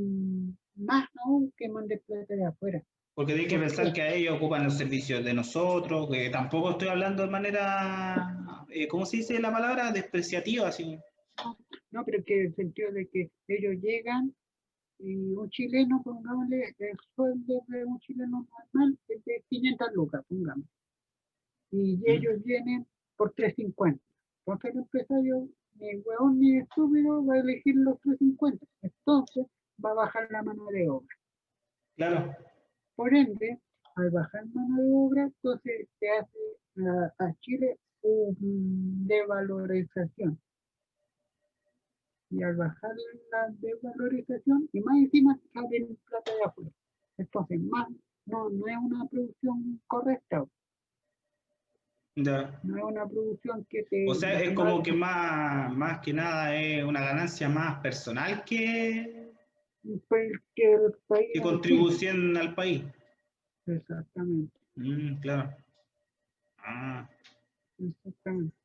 más aún que mande plata de afuera. Porque hay que ¿Por pensar qué? que a ellos ocupan los servicios de nosotros, que tampoco estoy hablando de manera, ¿cómo se dice la palabra? Despreciativa, así. No, no, pero que el sentido de que ellos llegan y un chileno, pongámosle, el sueldo de un chileno normal es de 500 lucas, pongamos. Y ¿Mm? ellos vienen por 350. Entonces el empresario, ni hueón ni estúpido, va a elegir los 350. Entonces va a bajar la mano de obra. Claro, Por ende, al bajar mano de obra, entonces se hace a Chile una devalorización. Y al bajar la desvalorización, y más encima sale el plata de afuera. Entonces, más, no es una producción correcta, ya. no es una producción que O te sea, es va, como que más que nada es una ganancia más personal que el país que en sí. contribución al país. Exactamente, Claro. Ah. exactamente.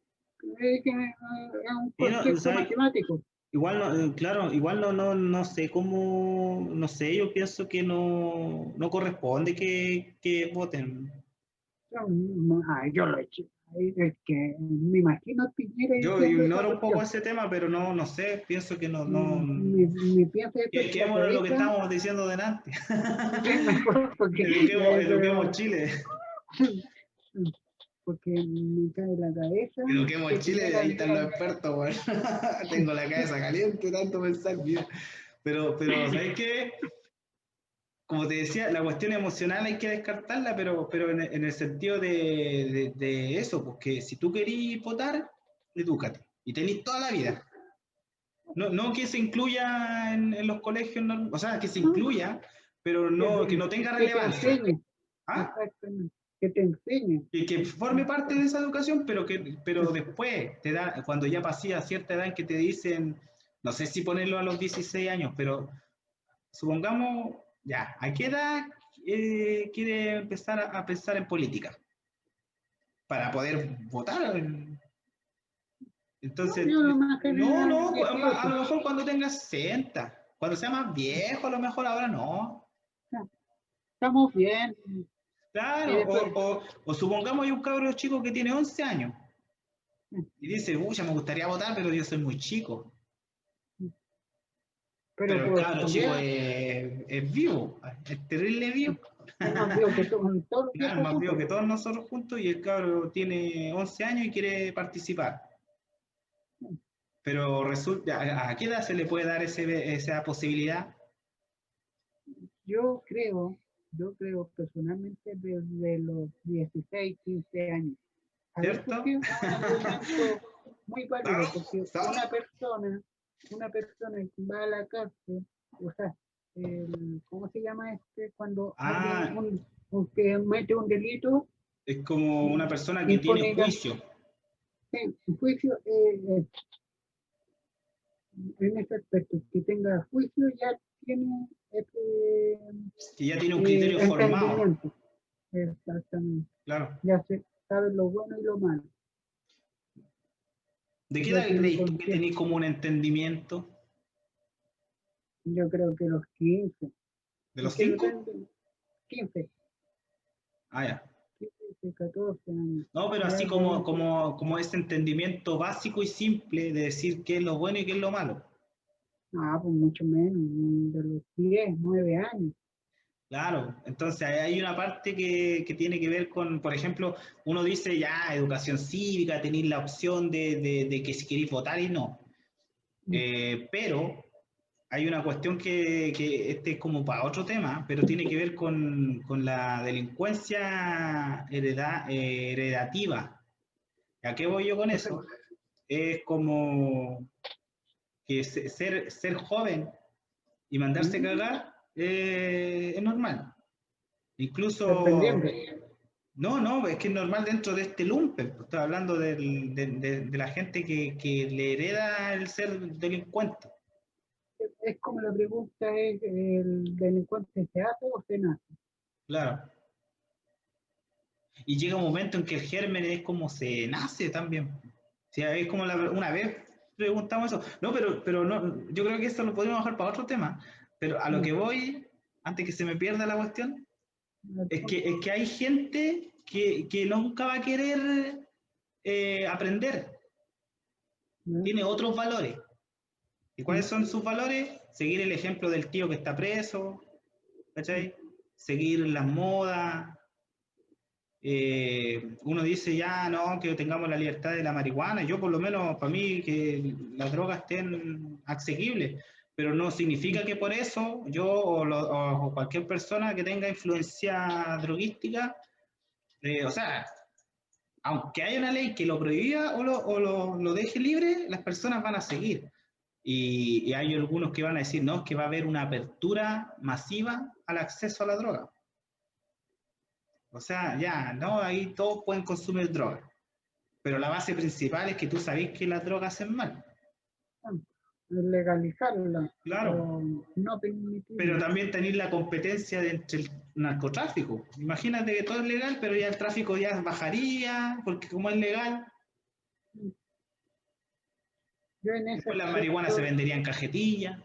Es un Y no, concepto ¿sabes? matemático. Igual, claro, igual no sé cómo, no sé, yo pienso que no corresponde que voten. Yo lo he hecho. Es que me imagino a Piñera Yo diciendo esa ignoro un poco cuestión. ese tema, pero no sé, pienso que no. Me piensa esto en la Quedémonos en lo que cabeza, estábamos diciendo delante. es mejor porque Eduquemos Chile. porque me cae la cabeza Eduquemos que Chile, Piñera ahí están diga, los expertos, weón. Tengo la cabeza caliente, tanto pensar bien. Pero, ¿sabes qué? Como te decía, la cuestión emocional hay que descartarla, pero en el sentido de eso, porque si tú querís votar, edúcate. Y tenés toda la vida. No que se incluya en los colegios, o sea, que se no, incluya, pero que no tenga que te relevancia. enseñe, ¿Ah? exactamente, que te enseñe. Y que forme parte de esa educación, pero después, cuando ya pasía cierta edad en que te dicen, no sé si ponerlo a los 16 años, pero supongamos, ya, ¿a qué edad quiere empezar a pensar en política? Para poder votar. No, Entonces, yo lo más general a 18. lo mejor cuando tenga 60, cuando sea más viejo, a lo mejor ahora no. Estamos bien. Y Claro, después, o supongamos hay un cabro chico que tiene 11 años y dice, uy, ya me gustaría votar, pero yo soy muy chico. pero Pero el cabro chico todavía es vivo, es terrible vivo. es más viejo que todos los Claro, viejos más vivo juntos. que todos nosotros juntos y el cabro tiene 11 años y quiere participar. Pero resulta, ¿a qué edad se le puede dar esa posibilidad? Yo creo personalmente desde los 16, 15 años. ¿Sabes por ¿cierto? qué? Es un argumento muy válido, Claro, porque una persona que va a la cárcel, o sea, ¿cómo se llama cuando alguien, ah, un que mete un delito, es como una persona que tiene impone juicio. un juicio, en ese aspecto, que tenga juicio ya tiene Que ya tiene un criterio formado, entendimiento, exactamente, claro. ya se sabe lo bueno y lo malo, ¿De qué ya edad tiene creéis tú que conciencia. tenéis como un entendimiento? Yo creo que los 15, ¿De es los que 5? depende, 15, Ah, ya. 15, 14 años. No, pero Ya así de ahí, como ese entendimiento básico y simple de decir qué es lo bueno y qué es lo malo. pues mucho menos, de los 10, 9 años. Claro, entonces hay una parte que tiene que ver con, por ejemplo, uno dice ya educación cívica, tenéis la opción de que si queréis votar y no. Pero hay una cuestión que este es como para otro tema, pero tiene que ver con la delincuencia heredativa. ¿A qué voy yo con O sea, eso? Es como que ser joven y mandarse cagar es normal. Incluso, dependiendo. no, es que es normal dentro de este lumpen. Estoy hablando de la gente que le hereda el ser delincuente. Es como la pregunta es, ¿el delincuente se hace o se nace? Claro. Y llega un momento en que el germen es como se nace también. O sea, es como una vez preguntamos eso. No, pero no, yo creo que esto lo podemos dejar para otro tema. Pero a lo que voy, antes que se me pierda la cuestión, es que hay gente que nunca va a querer aprender. ¿No? Tiene otros valores. ¿Y cuáles ¿No? son sus valores? Seguir el ejemplo del tío que está preso, ¿cachai? Seguir las modas. Uno dice ya, no, que tengamos la libertad de la marihuana. Yo, por lo menos, para mí, que las drogas estén asequibles. Pero no significa que por eso yo o cualquier persona que tenga influencia droguística, o sea, aunque haya una ley que lo prohíba o lo deje libre, las personas van a seguir. Y hay algunos que van a decir, no, es que va a haber una apertura masiva al acceso a la droga. O sea, ya, no, ahí todos pueden consumir droga. Pero la base principal es que tú sabés que las drogas hacen mal. Legalizarla Claro. o no Pero permitirla. también tenéis la competencia entre el narcotráfico. Imagínate que todo es legal, pero ya el tráfico ya bajaría, porque como es legal, Yo en ese después la marihuana se aspecto, vendería en cajetilla,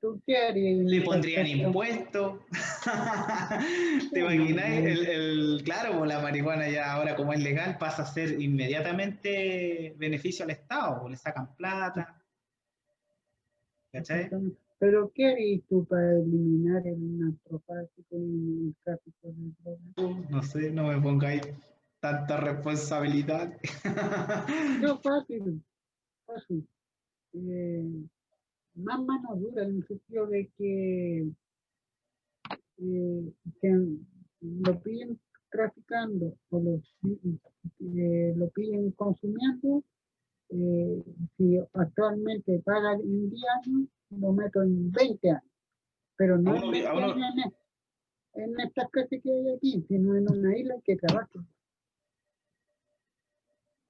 ¿tú qué harías en le ese pondrían aspecto? impuestos. ¿Te No, imagináis? Claro, pues la marihuana ya ahora como es legal pasa a ser inmediatamente beneficio al Estado, pues le sacan plata, ¿cachai? exactamente. Pero ¿qué harías tú para eliminar el narcotráfico y el tráfico de drogas? No sé, no me pongáis tanta responsabilidad. Yo fácil, fácil. Eh, Más mano dura en el sentido de que lo pillen traficando o lo pillen consumiendo, si actualmente paga en 10 años, lo meto en 20 años, pero A no uno, en a 20 uno, años en estas casas que hay aquí, sino en una isla que trabaje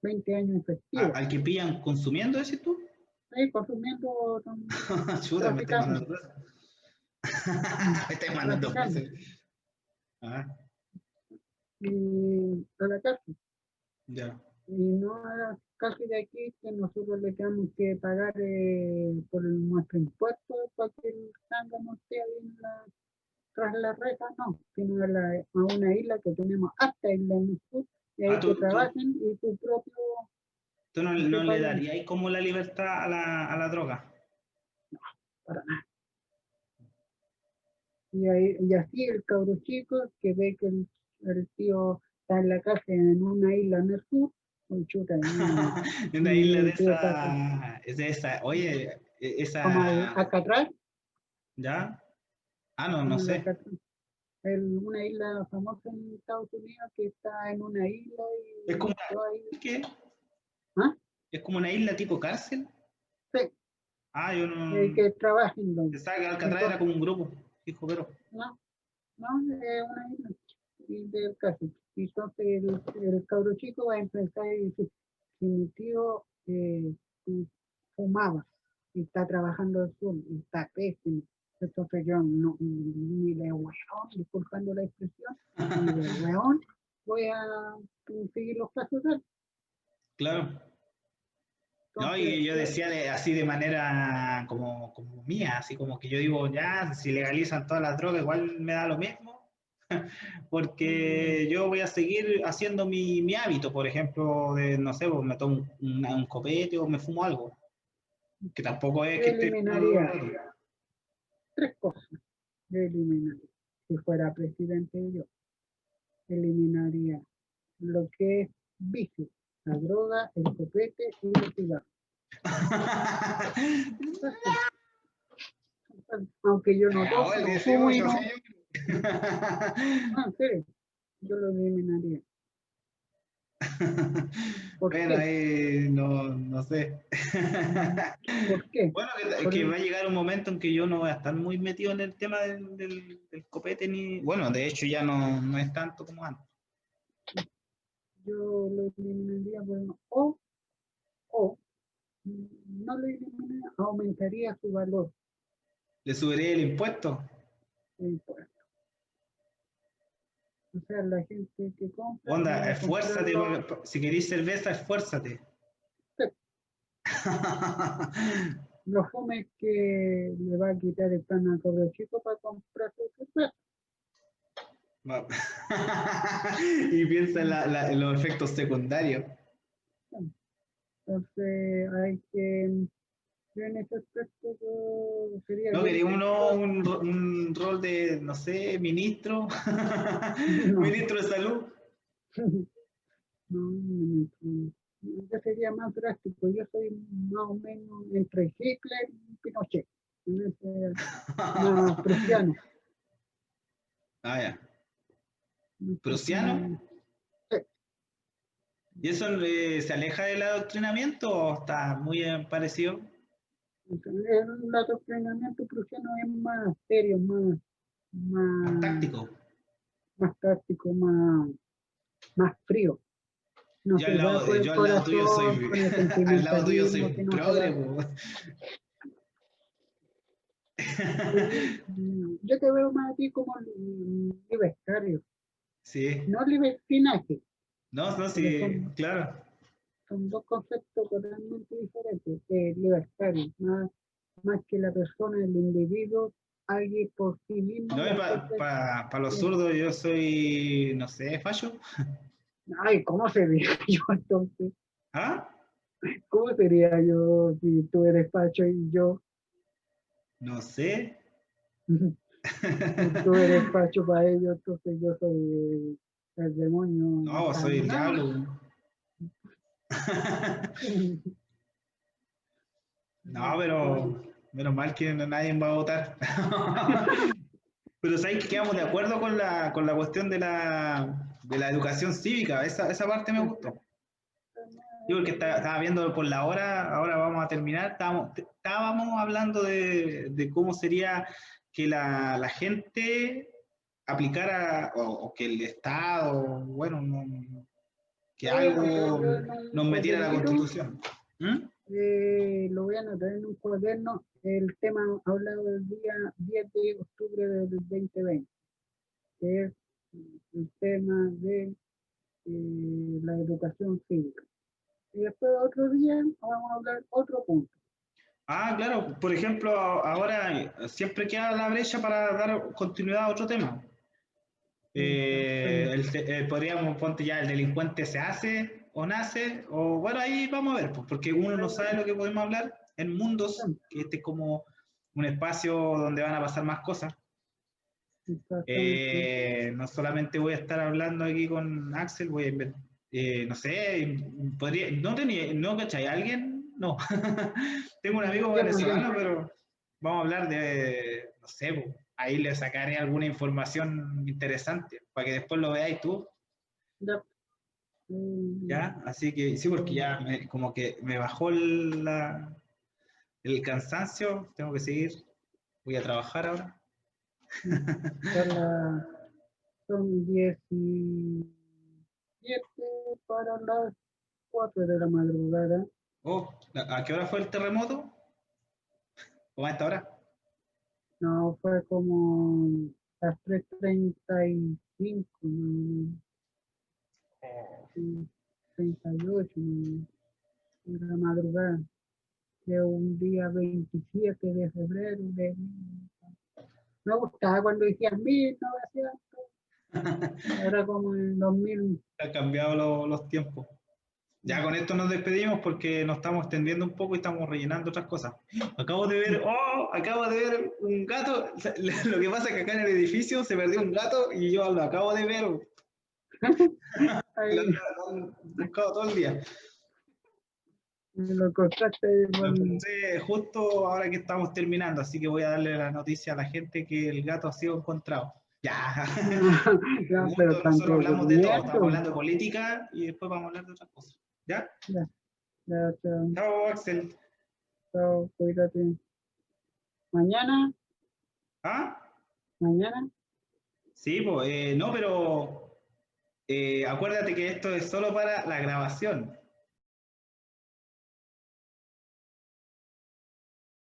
20 años efectivos. al que pillan consumiendo, decís tú. Ahí consumiendo, Chuta, me estoy traficando, mandando cosas. Me estoy mandando traficando, cosas. Ah, y a la cárcel. ya. Y no a las cárceles de aquí que nosotros le tenemos que pagar por nuestro impuesto para que el sangre no esté ahí tras la reja, no, sino a una isla que tenemos hasta Isla en el sur, y Ah, ahí que trabajen y tu propio, tú no, y que no le paguen darías como la libertad a la droga. para nada. Y así el cabro chico que ve que el tío está en la casa en una isla en el sur, pues chuta, En una isla y de empieza esa, oye, como esa, Alcatraz, ¿Ya? Ah, no, no en la sé. cat- una isla famosa en Estados Unidos que está en una isla Es como y toda ahí. ¿qué? ¿Ah? ¿Es como una isla tipo cárcel? Sí, Ah, yo no. que trabaja en Londres. Pensaba que Alcatraz era Entonces, como un grupo. Hijo, pero. no, no, es una isla y del caso. Y entonces el cabro chico va a empezar y dice, si mi tío fumaba y está trabajando al sur y está pésimo, entonces yo no, ni de hueón, disculpando la expresión, ni de hueón voy a seguir los pasos de él. Claro. No, Entonces, y yo decía así de manera como mía, así como que yo digo, ya, si legalizan todas las drogas, igual me da lo mismo, porque yo voy a seguir haciendo mi hábito, por ejemplo, de, no sé, pues me tomo un copete o me fumo algo, que tampoco es yo que esté fumando eliminaría todo el rato. 3 cosas. Yo eliminaría, si fuera presidente yo, eliminaría lo que es vicio, la droga, el copete y el cigarro. Aunque yo no Cagado tomo, el no fumo y 18, no, sí, yo creo. no, en serio, yo lo eliminaría. ¿Por Bueno, qué? ahí no sé. ¿Por qué? Bueno, Por que el- va a llegar un momento en que yo no voy a estar muy metido en el tema del copete ni. Bueno, de hecho ya no es tanto como antes. yo lo eliminaría o no lo eliminaría, aumentaría su valor. Le subiré el impuesto. Pues. O sea, la gente que compra, en vez Onda, de esfuérzate. comprarlo, Si queréis cerveza, esfuérzate. los homes que le va a quitar el pan al cabro chico para comprar su cerveza. Va. Y piensa en los efectos secundarios. Entonces hay que, yo en ese aspecto yo sería ¿No bien quería uno riguroso. un rol de, no sé, ministro? No, Ministro de salud. no, yo sería más drástico. Yo soy más o menos entre Hitler y Pinochet. En ese, más prusiano. Ah, ya. Así, ¿Prusiano? ¿Y eso se aleja del adoctrinamiento o está muy parecido? el adoctrinamiento prusiano es más serio, Más más, táctico. más táctico, más frío. No se va por el Yo al lado tuyo corazón soy, con el al lado tuyo sentimentalismo, soy sino se progre, va. po. Sí, yo te veo más a ti como libertario, Sí. no libertinaje, No, no, porque sí, claro. son dos conceptos totalmente diferentes. Libertario, más que la persona, el individuo, alguien por sí mismo No, y y hacerse. para los zurdos yo soy, no sé, fallo. Ay, ¿cómo sería yo entonces? ¿Ah? ¿Cómo sería yo si tú eres Pacho y yo? No sé. Si tú eres Pacho para ellos, entonces yo soy el demonio No, soy el encarnado. diablo. No, pero menos mal que nadie va a votar. Pero sabéis que quedamos de acuerdo con la cuestión de la educación cívica. Esa parte me gustó. Yo porque estaba viendo por la hora, ahora vamos a terminar. Estábamos hablando de cómo sería que la gente aplicara o que el Estado, bueno, que Lo voy a anotar algo yo en un nos metiera a la cuadernito, Constitución. ¿Mm? lo voy a anotar en un cuaderno, el tema hablado el día 10 de octubre del 2020, que es el tema de la educación cívica. Y después otro día vamos a hablar otro punto. Ah, claro, por ejemplo, ahora siempre queda la brecha para dar continuidad a otro tema. Podríamos, ponte ya, el delincuente se hace o nace, o bueno, ahí vamos a ver, pues, porque uno no sabe lo que podemos hablar en mundos, que este es como un espacio donde van a pasar más cosas. Exactamente. No solamente voy a estar hablando aquí con Axel, voy a no sé, no cachai a alguien, no. Tengo un amigo Yo no sé. venezolano, pero vamos a hablar de, no sé, po, ahí le sacaré alguna información interesante para que después lo veáis tú, Ya. Mm, ¿ya? Así que sí, porque ya como que me bajó el cansancio, tengo que seguir, voy a trabajar ahora. son son 17 para las 4 de la madrugada. Oh, ¿a qué hora fue el terremoto? ¿O a esta hora? No, fue como las 3:35, sí, 38 de la madrugada, de un día 27 de febrero. Me gustaba cuando decían 1900, era como en 2000. Han cambiado los tiempos. Ya con esto nos despedimos porque nos estamos extendiendo un poco y estamos rellenando otras cosas. Acabo de ver un gato. O sea, lo que pasa es que acá en el edificio se perdió un gato y yo lo acabo de ver. Lo Ahí han buscado todo el día. me lo contaste Lo encontré justo ahora que estamos terminando, así que voy a darle la noticia a la gente que el gato ha sido encontrado. Ya. Ya, pero Nosotros tanto hablamos de todo, estamos documento. hablando de política y después vamos a hablar de otras cosas. ¿Ya? Ya, ya, chao, Chao, Axel. chao, cuídate. Mañana, ¿Ah? mañana, Sí, pues, no, pero acuérdate que esto es solo para la grabación.